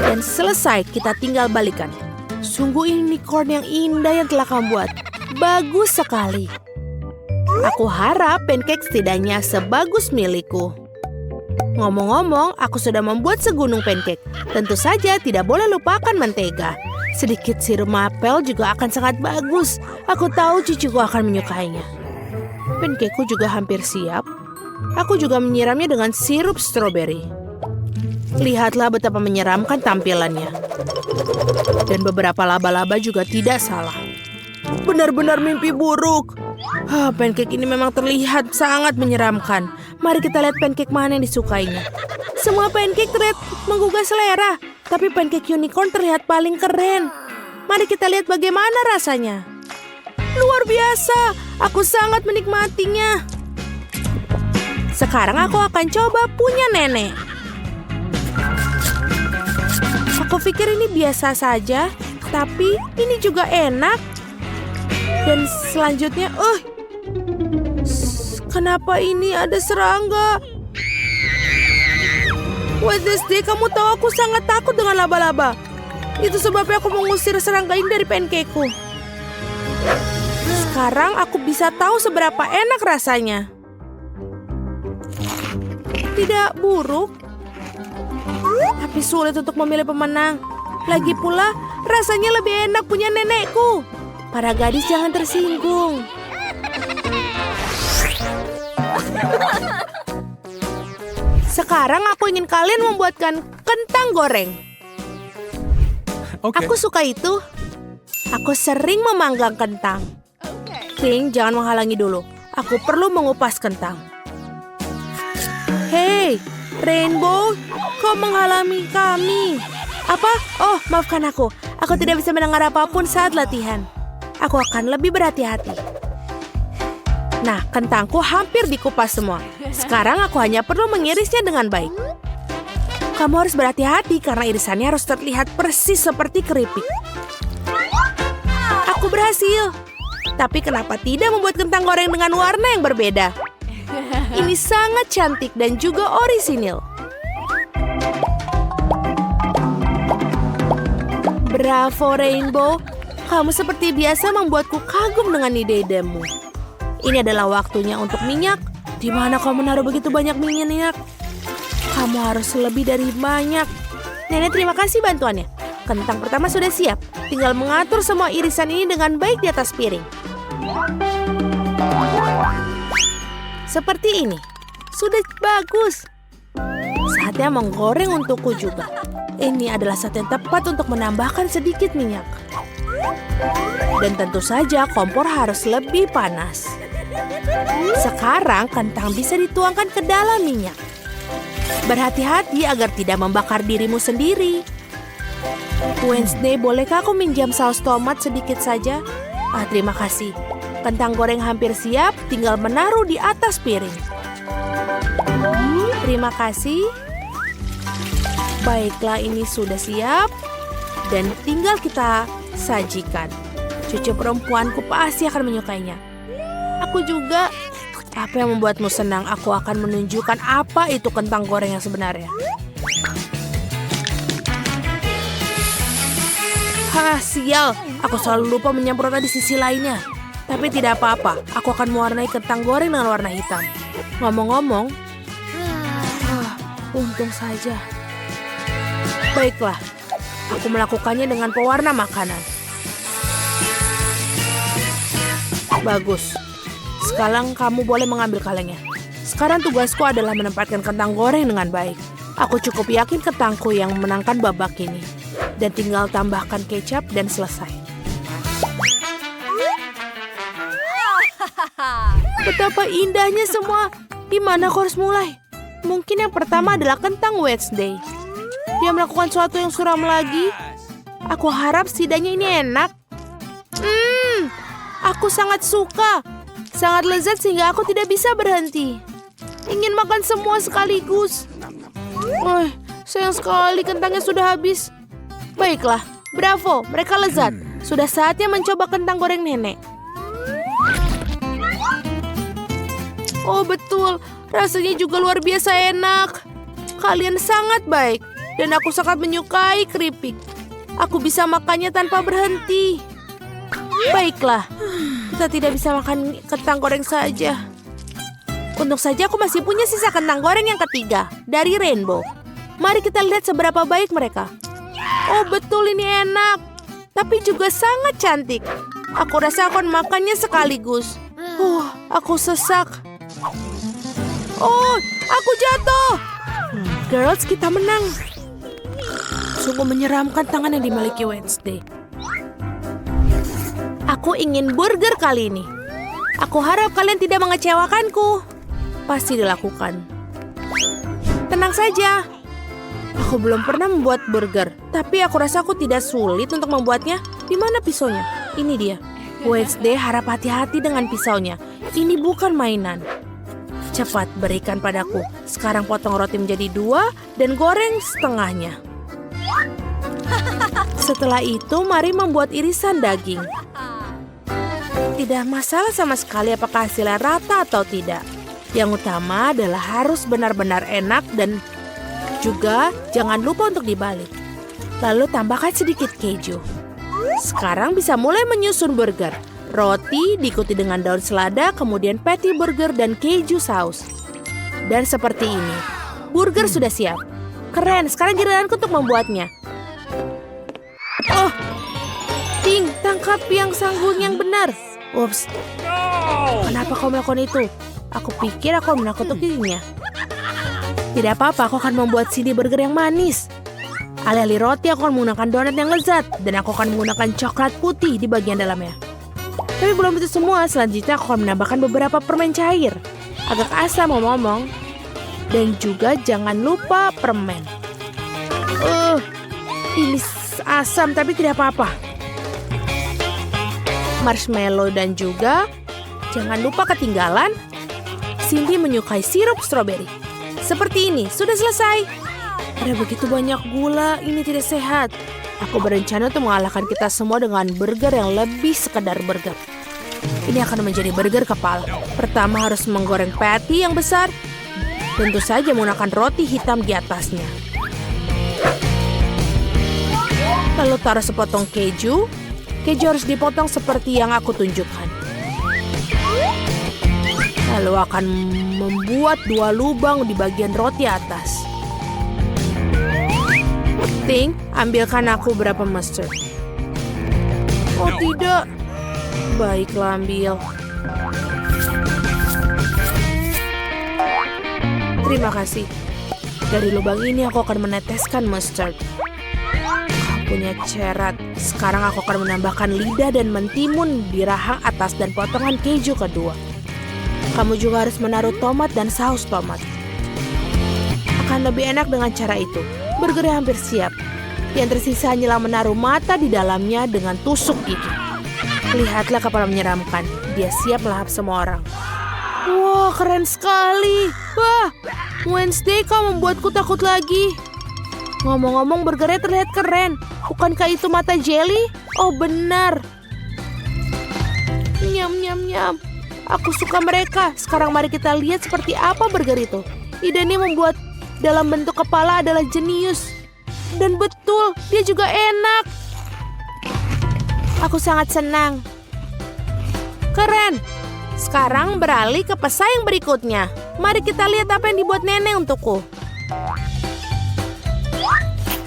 Dan selesai, kita tinggal balikan. Sungguh ini unicorn yang indah yang telah kamu buat. Bagus sekali. Aku harap pancake setidaknya sebagus milikku. Ngomong-ngomong, aku sudah membuat segunung pancake. Tentu saja tidak boleh lupakan mentega. Sedikit sirup maple juga akan sangat bagus. Aku tahu cucuku akan menyukainya. Pancakeku juga hampir siap. Aku juga menyiramnya dengan sirup stroberi. Lihatlah betapa menyeramkan tampilannya. Dan beberapa laba-laba juga tidak salah. Benar-benar mimpi buruk. Pancake ini memang terlihat sangat menyeramkan. Mari kita lihat pancake mana yang disukainya. Semua pancake terlihat menggugah selera, tapi pancake unicorn terlihat paling keren. Mari kita lihat bagaimana rasanya. Luar biasa, aku sangat menikmatinya. Sekarang aku akan coba punya nenek. Aku pikir ini biasa saja, tapi ini juga enak. Dan selanjutnya, kenapa ini ada serangga? Wednesday, kamu tahu aku sangat takut dengan laba-laba. Itu sebabnya aku mengusir serangga ini dari pancakeku. Sekarang aku bisa tahu seberapa enak rasanya. Tidak buruk, tapi sulit untuk memilih pemenang. Lagi pula, rasanya lebih enak punya nenekku. Para gadis jangan tersinggung. Sekarang aku ingin kalian membuatkan kentang goreng. Okay. Aku suka itu. Aku sering memanggang kentang. Pink, jangan menghalangi dulu. Aku perlu mengupas kentang. Hei, Rainbow, kau menghalangi kami. Apa? Oh, maafkan aku. Aku tidak bisa mendengar apapun saat latihan. Aku akan lebih berhati-hati. Nah, kentangku hampir dikupas semua. Sekarang aku hanya perlu mengirisnya dengan baik. Kamu harus berhati-hati karena irisannya harus terlihat persis seperti keripik. Aku berhasil. Tapi kenapa tidak membuat kentang goreng dengan warna yang berbeda? Ini sangat cantik dan juga orisinil. Bravo, Rainbow. Kamu seperti biasa membuatku kagum dengan ide-idemu. Ini adalah waktunya untuk minyak. Di mana kau menaruh begitu banyak minyak? Kamu harus lebih dari banyak. Nenek, terima kasih bantuannya. Kentang pertama sudah siap. Tinggal mengatur semua irisan ini dengan baik di atas piring. Seperti ini. Sudah bagus. Saatnya menggoreng untukku juga. Ini adalah saat yang tepat untuk menambahkan sedikit minyak. Dan tentu saja kompor harus lebih panas. Sekarang kentang bisa dituangkan ke dalam minyak. Berhati-hati agar tidak membakar dirimu sendiri. Wednesday, bolehkah aku minjam saus tomat sedikit saja? Terima kasih. Kentang goreng hampir siap, tinggal menaruh di atas piring. Terima kasih. Baiklah, ini sudah siap. Dan tinggal kita sajikan. Cucu perempuanku pasti akan menyukainya. Aku juga. Apa yang membuatmu senang? Aku akan menunjukkan apa itu kentang goreng yang sebenarnya. Sial. Aku selalu lupa menyemprotnya di sisi lainnya. Tapi tidak apa-apa. Aku akan mewarnai kentang goreng dengan warna hitam. Ngomong-ngomong, untung saja. Baiklah. Aku melakukannya dengan pewarna makanan. Bagus. Sekarang kamu boleh mengambil kalengnya. Sekarang tugasku adalah menempatkan kentang goreng dengan baik. Aku cukup yakin kentangku yang memenangkan babak ini. Dan tinggal tambahkan kecap dan selesai. Betapa indahnya semua. Di mana aku harus mulai? Mungkin yang pertama adalah kentang Wednesday. Dia melakukan sesuatu yang suram lagi. Aku harap setidaknya ini enak. Aku sangat suka. Sangat lezat sehingga aku tidak bisa berhenti. Ingin makan semua sekaligus. Sayang sekali kentangnya sudah habis. Baiklah, bravo, mereka lezat. Sudah saatnya mencoba kentang goreng nenek. Oh betul, rasanya juga luar biasa enak. Kalian sangat baik. Dan aku sangat menyukai keripik. Aku bisa makannya tanpa berhenti. Baiklah, kita tidak bisa makan kentang goreng saja. Untung saja aku masih punya sisa kentang goreng yang ketiga dari Rainbow. Mari kita lihat seberapa baik mereka. Oh betul, ini enak. Tapi juga sangat cantik. Aku rasa aku akan makannya sekaligus. Aku sesak. Oh, aku jatuh. Girls, kita menang. Sungguh menyeramkan tangan yang dimiliki Wednesday. Aku ingin burger kali ini. Aku harap kalian tidak mengecewakanku. Pasti dilakukan. Tenang saja. Aku belum pernah membuat burger, tapi aku rasa aku tidak sulit untuk membuatnya. Di mana pisaunya? Ini dia. Wednesday harap hati-hati dengan pisaunya. Ini bukan mainan. Cepat berikan padaku. Sekarang potong roti menjadi 2 dan goreng setengahnya. Setelah itu, mari membuat irisan daging. Tidak masalah sama sekali apakah hasilnya rata atau tidak. Yang utama adalah harus benar-benar enak dan juga jangan lupa untuk dibalik. Lalu tambahkan sedikit keju. Sekarang bisa mulai menyusun burger. Roti diikuti dengan daun selada, kemudian patty burger dan keju saus. Dan seperti ini, burger sudah siap. Keren, sekarang giliranku untuk membuatnya. Oh, Ting, tangkap yang sanggung yang benar. Ups, kenapa kau melakukan itu? Aku pikir aku menakut-nakutinya. Tidak apa-apa, aku akan membuat CD burger yang manis. Alih-alih roti, aku akan menggunakan donat yang lezat. Dan aku akan menggunakan coklat putih di bagian dalamnya. Tapi belum itu semua, selanjutnya aku akan menambahkan beberapa permen cair. Agak asam ngomong-ngomong. Dan juga jangan lupa permen. Ini asam tapi tidak apa-apa. Marshmallow dan juga, jangan lupa ketinggalan, Cindy menyukai sirup stroberi. Seperti ini, sudah selesai. Ada begitu banyak gula, ini tidak sehat. Aku berencana untuk mengalahkan kita semua dengan burger yang lebih sekedar burger. Ini akan menjadi burger kepala. Pertama harus menggoreng patty yang besar. Tentu saja menggunakan roti hitam di atasnya. Lalu taruh sepotong keju. Keju harus dipotong seperti yang aku tunjukkan. Lalu akan membuat 2 lubang di bagian roti atas. Ting, ambilkan aku berapa mustard. Oh tidak. Baiklah, ambil. Terima kasih. Dari lubang ini aku akan meneteskan mustard. Kau punya cerat. Sekarang aku akan menambahkan lidah dan mentimun di rahang atas dan potongan keju kedua. Kamu juga harus menaruh tomat dan saus tomat. Akan lebih enak dengan cara itu. Burgernya hampir siap. Yang tersisa hanyalah menaruh mata di dalamnya dengan tusuk gigi. Lihatlah kepala menyeramkan. Dia siap melahap semua orang. Wah, keren sekali. Wah, Wednesday kau membuatku takut lagi. Ngomong-ngomong, burgernya terlihat keren. Bukankah itu mata jelly? Oh, benar. Nyam, nyam, nyam. Aku suka mereka. Sekarang mari kita lihat seperti apa burger itu. Ide ini membuat dalam bentuk kepala adalah jenius. Dan betul, dia juga enak. Aku sangat senang. Keren. Sekarang beralih ke pesaing berikutnya. Mari kita lihat apa yang dibuat nenek untukku.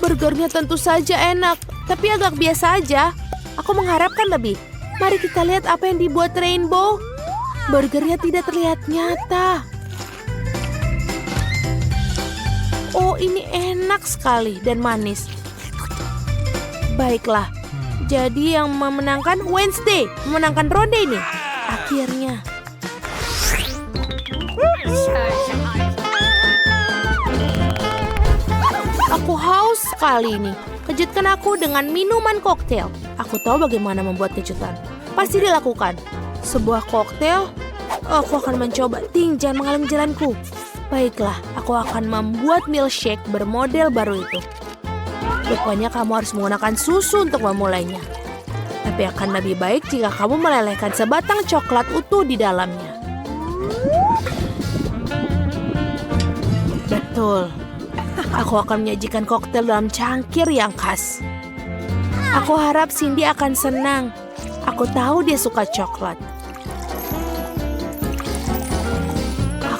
Burgernya tentu saja enak, tapi agak biasa aja. Aku mengharapkan lebih. Mari kita lihat apa yang dibuat Rainbow. Burgernya tidak terlihat nyata. Oh, ini enak sekali dan manis. Baiklah, jadi yang memenangkan Wednesday, memenangkan ronde ini. Akhirnya. Aku haus sekali ini. Kejutkan aku dengan minuman koktail. Aku tahu bagaimana membuat kejutan. Pasti dilakukan. Sebuah koktail. Aku akan mencoba. Ting, jangan menghalangi jalanku. Baiklah, aku akan membuat milkshake bermodel baru itu. Rupanya kamu harus menggunakan susu untuk memulainya. Tapi akan lebih baik jika kamu melelehkan sebatang coklat utuh di dalamnya. Betul. Aku akan menyajikan koktail dalam cangkir yang khas. Aku harap Cindy akan senang. Aku tahu dia suka coklat.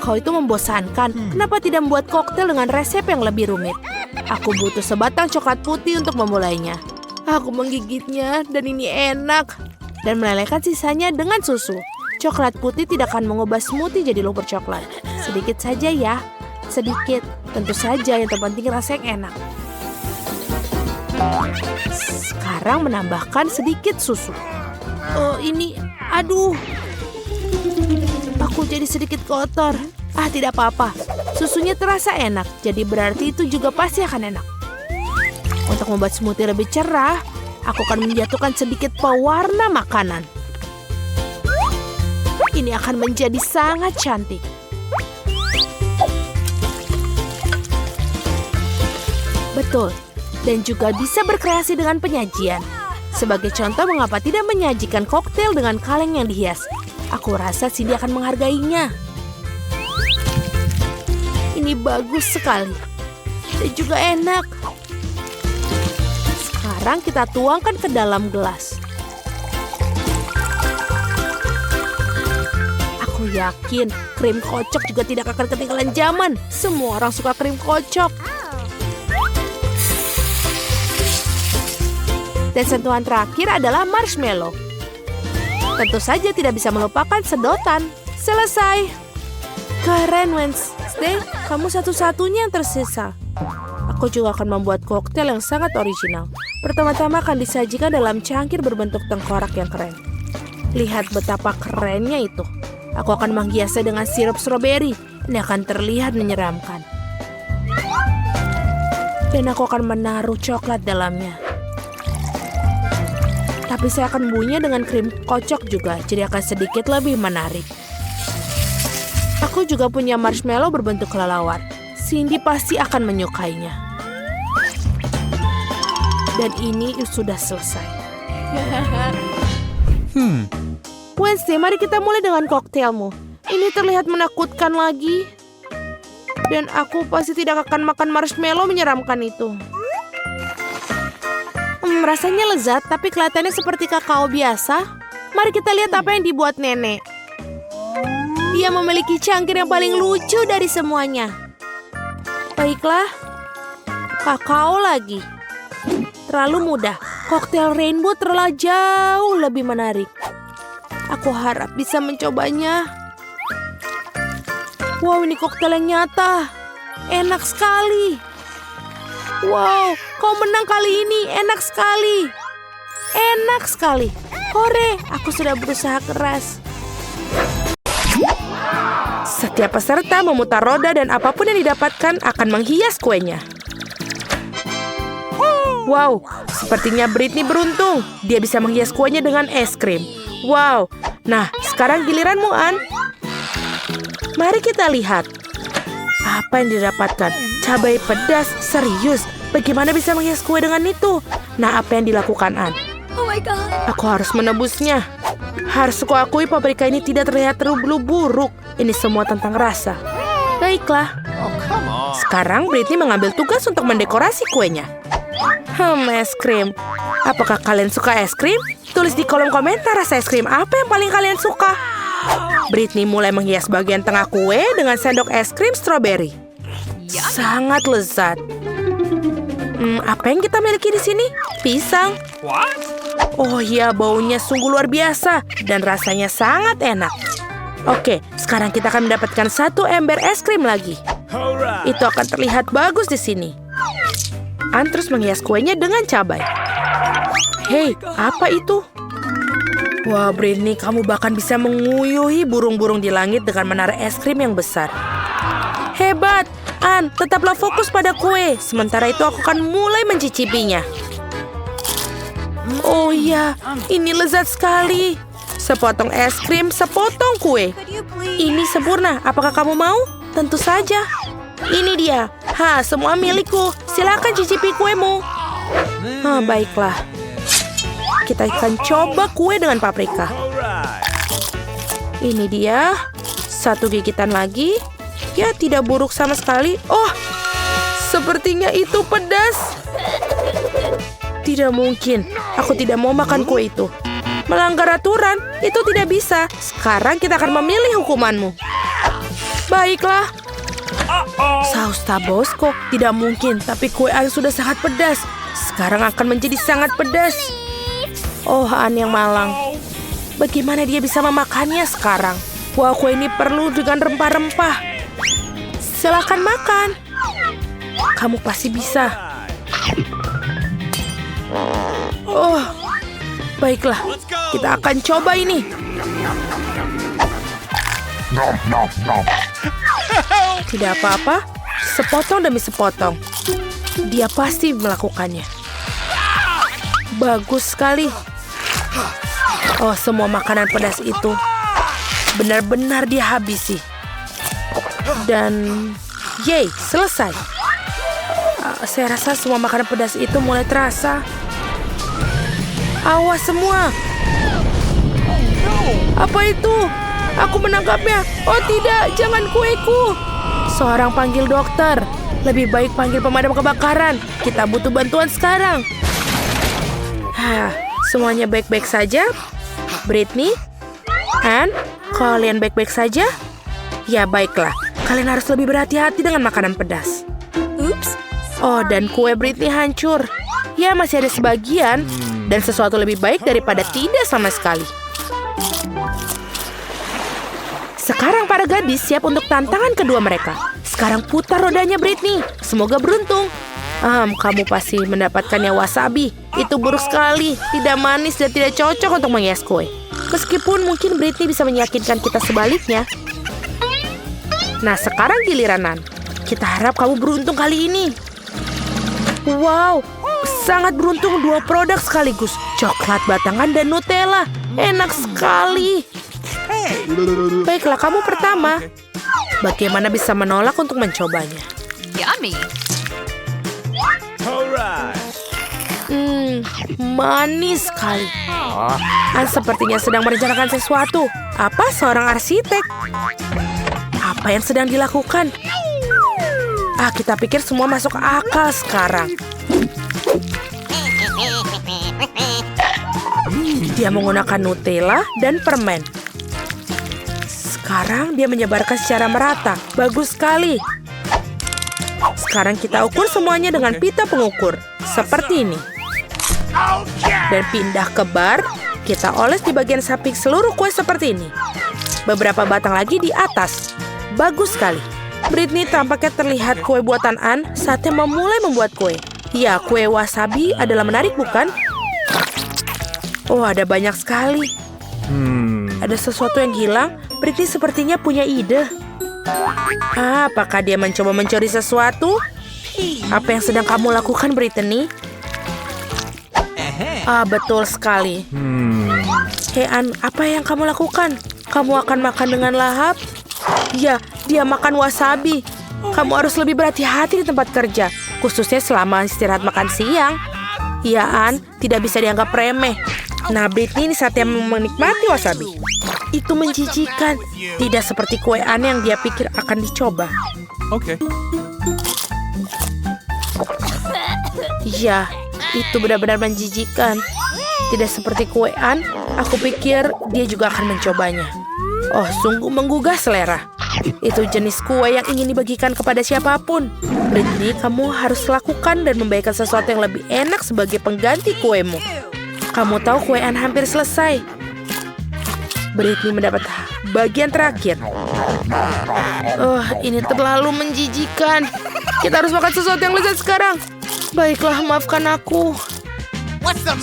Kau itu membosankan. Kenapa tidak membuat koktail dengan resep yang lebih rumit? Aku butuh sebatang coklat putih untuk memulainya. Aku menggigitnya dan ini enak. Dan melelehkan sisanya dengan susu. Coklat putih tidak akan mengubah smoothie jadi lumpur coklat. Sedikit saja ya. Sedikit. Tentu saja yang terpenting rasa yang enak. Sekarang menambahkan sedikit susu. Oh ini, aduh. Aku jadi sedikit kotor. Ah tidak apa-apa. Susunya terasa enak, jadi berarti itu juga pasti akan enak. Untuk membuat smoothie lebih cerah, aku akan menjatuhkan sedikit pewarna makanan. Ini akan menjadi sangat cantik. Betul, dan juga bisa berkreasi dengan penyajian. Sebagai contoh, mengapa tidak menyajikan koktail dengan kaleng yang dihias? Aku rasa Cindy akan menghargainya. Ini bagus sekali. Dan juga enak. Sekarang kita tuangkan ke dalam gelas. Aku yakin krim kocok juga tidak akan ketinggalan zaman. Semua orang suka krim kocok. Dan sentuhan terakhir adalah marshmallow. Tentu saja tidak bisa melupakan sedotan. Selesai. Keren, Wednesday. Kamu satu-satunya yang tersisa. Aku juga akan membuat koktail yang sangat original. Pertama-tama akan disajikan dalam cangkir berbentuk tengkorak yang keren. Lihat betapa kerennya itu. Aku akan menghiasnya dengan sirup stroberi. Ini akan terlihat menyeramkan. Dan aku akan menaruh coklat dalamnya. Tapi saya akan bunyinya dengan krim kocok juga, jadi akan sedikit lebih menarik. Aku juga punya marshmallow berbentuk kelelawar. Cindy pasti akan menyukainya. Dan ini sudah selesai. Wednesday, mari kita mulai dengan koktailmu. Ini terlihat menakutkan lagi. Dan aku pasti tidak akan makan marshmallow menyeramkan itu. Rasanya lezat, tapi kelihatannya seperti kakao biasa. Mari kita lihat apa yang dibuat nenek. Dia memiliki cangkir yang paling lucu dari semuanya. Baiklah, kakao lagi. Terlalu mudah. Koktail rainbow terlalu jauh lebih menarik. Aku harap bisa mencobanya. Wow, ini koktail yang nyata. Enak sekali. Wow, kau menang kali ini. Enak sekali. Enak sekali. Hore, aku sudah berusaha keras. Setiap peserta memutar roda dan apapun yang didapatkan akan menghias kuenya. Wow, sepertinya Britney beruntung. Dia bisa menghias kuenya dengan es krim. Wow, nah sekarang giliranmu, Ann. Mari kita lihat. Apa yang didapatkan? Cabai pedas, serius. Bagaimana bisa menghias kue dengan itu? Nah, apa yang dilakukan, Ann? Oh my God. Aku harus menebusnya. Harus kuakui paprika ini tidak terlihat terlalu buruk. Ini semua tentang rasa. Baiklah. Sekarang Britney mengambil tugas untuk mendekorasi kuenya. Es krim. Apakah kalian suka es krim? Tulis di kolom komentar rasa es krim apa yang paling kalian suka. Britney mulai menghias bagian tengah kue dengan sendok es krim stroberi. Sangat lezat. Apa yang kita miliki di sini? Pisang. Oh iya, baunya sungguh luar biasa dan rasanya sangat enak. Oke, sekarang kita akan mendapatkan 1 ember es krim lagi. Itu akan terlihat bagus di sini. Ann terus menghias kuenya dengan cabai. Hei, apa itu? Wah, Britney, kamu bahkan bisa menguyuhi burung-burung di langit dengan menara es krim yang besar. Hebat! Ann, tetaplah fokus pada kue. Sementara itu aku akan mulai mencicipinya. Oh iya, ini lezat sekali. Sepotong es krim, sepotong kue. Ini sempurna. Apakah kamu mau? Tentu saja. Ini dia. Semua milikku. Silakan cicipi kuemu. Baiklah. Kita akan coba kue dengan paprika. Ini dia. 1 gigitan lagi. Ya, tidak buruk sama sekali. Oh, sepertinya itu pedas. Tidak mungkin. Aku tidak mau makan kue itu. Melanggar aturan, itu tidak bisa. Sekarang kita akan memilih hukumanmu. Baiklah. Saus Tabasco, tidak mungkin. Tapi kue Ann sudah sangat pedas. Sekarang akan menjadi sangat pedas. Oh, Ann yang malang. Bagaimana dia bisa memakannya sekarang? Wah, kue ini perlu dengan rempah-rempah. Silakan makan. kamu pasti bisa. Oh, baiklah. Kita akan coba ini. Tidak apa-apa, sepotong demi sepotong. Dia pasti melakukannya. Bagus sekali. Oh, semua makanan pedas itu benar-benar dia habisi. Dan, yay, selesai. Saya rasa semua makanan pedas itu mulai terasa. Awas semua. Apa itu? Aku menangkapnya. Oh tidak, jangan kueku. Seorang panggil dokter. Lebih baik panggil pemadam kebakaran. Kita butuh bantuan sekarang. Semuanya baik-baik saja? Brittany? Anne? Kalian baik-baik saja? Ya baiklah, kalian harus lebih berhati-hati dengan makanan pedas. Ups. Oh, dan kue Brittany hancur. Ya, masih ada sebagian. Dan sesuatu lebih baik daripada tidak sama sekali. Sekarang para gadis siap untuk tantangan kedua mereka. Sekarang putar rodanya Brittany. Semoga beruntung. Kamu pasti mendapatkannya wasabi. Itu buruk sekali. Tidak manis dan tidak cocok untuk menghias kue. Meskipun mungkin Brittany bisa meyakinkan kita sebaliknya. Nah, sekarang giliran Nan. Kita harap kamu beruntung kali ini. Wow, sangat beruntung 2 produk sekaligus. Coklat batangan dan Nutella. Enak sekali. Baiklah, kamu pertama. Bagaimana bisa menolak untuk mencobanya? Yummy. Manis sekali. Anne sepertinya sedang merencanakan sesuatu. Apa seorang arsitek? Apa yang sedang dilakukan? Kita pikir semua masuk akal sekarang. Dia menggunakan Nutella dan permen. Sekarang dia menyebarkan secara merata. Bagus sekali. Sekarang kita ukur semuanya dengan pita pengukur. Seperti ini. Dan pindah ke bar. Kita oles di bagian samping seluruh kue seperti ini. Beberapa batang lagi di atas. Bagus sekali. Brittany tampaknya terlihat kue buatan Anne saatnya memulai membuat kue. Ya, kue wasabi adalah menarik, bukan? Oh, ada banyak sekali. Ada sesuatu yang hilang. Brittany sepertinya punya ide. Apakah dia mencoba mencuri sesuatu? Apa yang sedang kamu lakukan, Brittany? Betul sekali. Hei, Anne, apa yang kamu lakukan? Kamu akan makan dengan lahap? Ya, dia makan wasabi. Kamu harus lebih berhati-hati di tempat kerja, khususnya selama istirahat makan siang. Ya, Anne, tidak bisa dianggap remeh. Nah, Brittany ini saatnya menikmati wasabi. Itu menjijikan. Tidak seperti kue Anne yang dia pikir akan dicoba. Oke. Ya, itu benar-benar menjijikan. Tidak seperti kue Anne, aku pikir dia juga akan mencobanya. Oh, sungguh menggugah selera. Itu jenis kue yang ingin dibagikan kepada siapapun. Brittany, kamu harus lakukan dan membagikan sesuatu yang lebih enak sebagai pengganti kuemu. Kamu tahu kue Anne hampir selesai. Brittany mendapat bagian terakhir. Ini terlalu menjijikan. Kita harus makan sesuatu yang lezat sekarang. Baiklah, maafkan aku.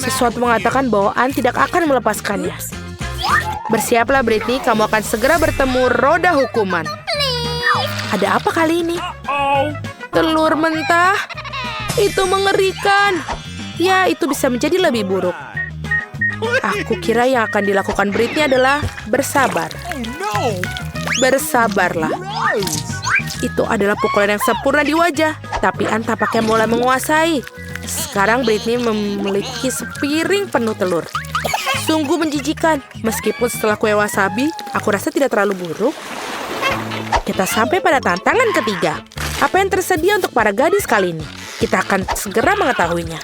Sesuatu mengatakan bahwa Anne tidak akan melepaskannya. Bersiaplah, Brittany. Kamu akan segera bertemu roda hukuman. Ada apa kali ini? Telur mentah? Itu mengerikan. Ya, itu bisa menjadi lebih buruk. Aku kira yang akan dilakukan Brittany adalah bersabar. Bersabarlah. Itu adalah pukulan yang sempurna di wajah. Tapi Anne tampaknya mulai menguasai. Sekarang Brittany memiliki sepiring penuh telur. Sungguh menjijikan. Meskipun setelah kue wasabi, aku rasa tidak terlalu buruk. Kita sampai pada tantangan ketiga. Apa yang tersedia untuk para gadis kali ini? Kita akan segera mengetahuinya.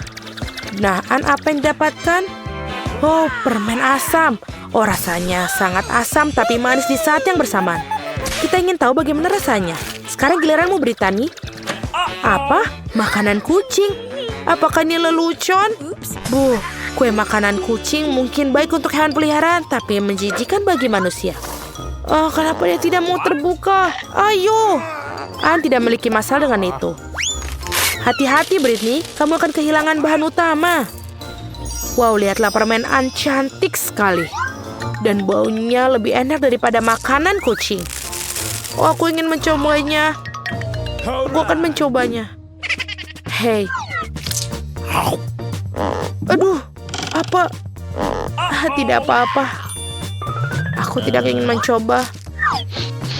Nah, Anne, apa yang didapatkan? Oh, permen asam. Oh, rasanya sangat asam tapi manis di saat yang bersamaan. Kita ingin tahu bagaimana rasanya. Sekarang giliranmu, Brittany. Apa? Makanan kucing? Apakah ini lelucon? Kue makanan kucing mungkin baik untuk hewan peliharaan, tapi menjijikan bagi manusia. Kenapa dia tidak mau terbuka? Ayo! Anne tidak memiliki masalah dengan itu. Hati-hati, Britney. Kamu akan kehilangan bahan utama. Wow, lihatlah permen Ann cantik sekali. Dan baunya lebih enak daripada makanan kucing. Oh, aku ingin mencobanya. Aku akan mencobanya. Hei. Aduh, apa? Tidak apa-apa. Aku tidak ingin mencoba.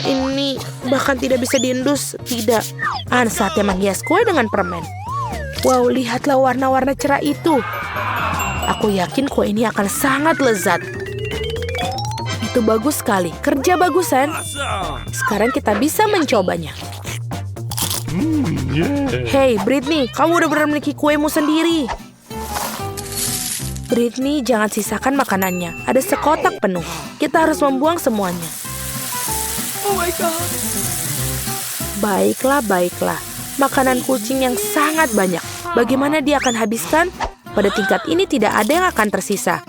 Ini bahkan tidak bisa diendus. Tidak. Saatnya menghias kue dengan permen. Wow, lihatlah warna-warna cerah itu. Aku yakin kue ini akan sangat lezat. Itu bagus sekali. Kerja bagusan. Sekarang kita bisa mencobanya. Hei, Britney, kamu udah benar memiliki kuemu sendiri. Britney, jangan sisakan makanannya. Ada sekotak penuh. Kita harus membuang semuanya. Oh my God. Baiklah, baiklah. Makanan kucing yang sangat banyak. Bagaimana dia akan habiskan? Pada tingkat ini tidak ada yang akan tersisa.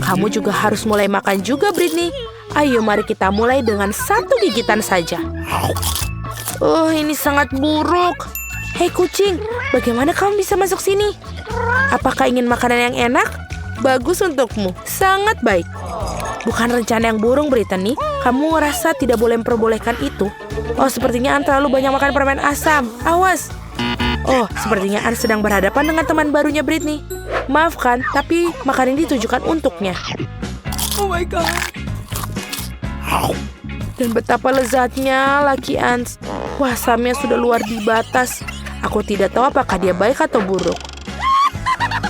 Kamu juga harus mulai makan juga, Britney. Ayo, mari kita mulai dengan 1 gigitan saja. Oh, ini sangat buruk. Hei kucing, bagaimana kamu bisa masuk sini? Apakah ingin makanan yang enak? Bagus untukmu, sangat baik. Bukan rencana yang burung, Britney. Kamu merasa tidak boleh memperbolehkan itu. Oh, sepertinya Ann terlalu banyak makan permen asam. Awas. Oh, sepertinya Ann sedang berhadapan dengan teman barunya Britney. Maafkan, tapi makanan ini ditujukan untuknya. Oh my God. Dan betapa lezatnya laki Ann. Wah, asamnya sudah luar di batas. Aku tidak tahu apakah dia baik atau buruk.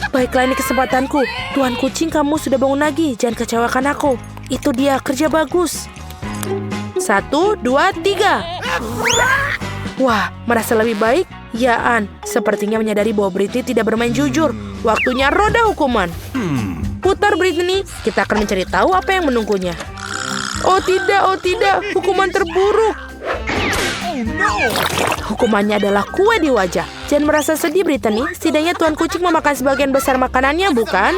Baiklah, ini kesempatanku. Tuan kucing, kamu sudah bangun lagi. Jangan kecewakan aku. Itu dia, kerja bagus. 1, 2, 3. Wah, merasa lebih baik? Ya, Ann. Sepertinya menyadari bahwa Britney tidak bermain jujur. Waktunya roda hukuman. Putar, Britney. Kita akan mencari tahu apa yang menunggunya. Oh tidak. Hukuman terburuk. Hukumannya adalah kue di wajah. Jangan merasa sedih, Britney. Setidaknya Tuan Kucing memakan sebagian besar makanannya, bukan?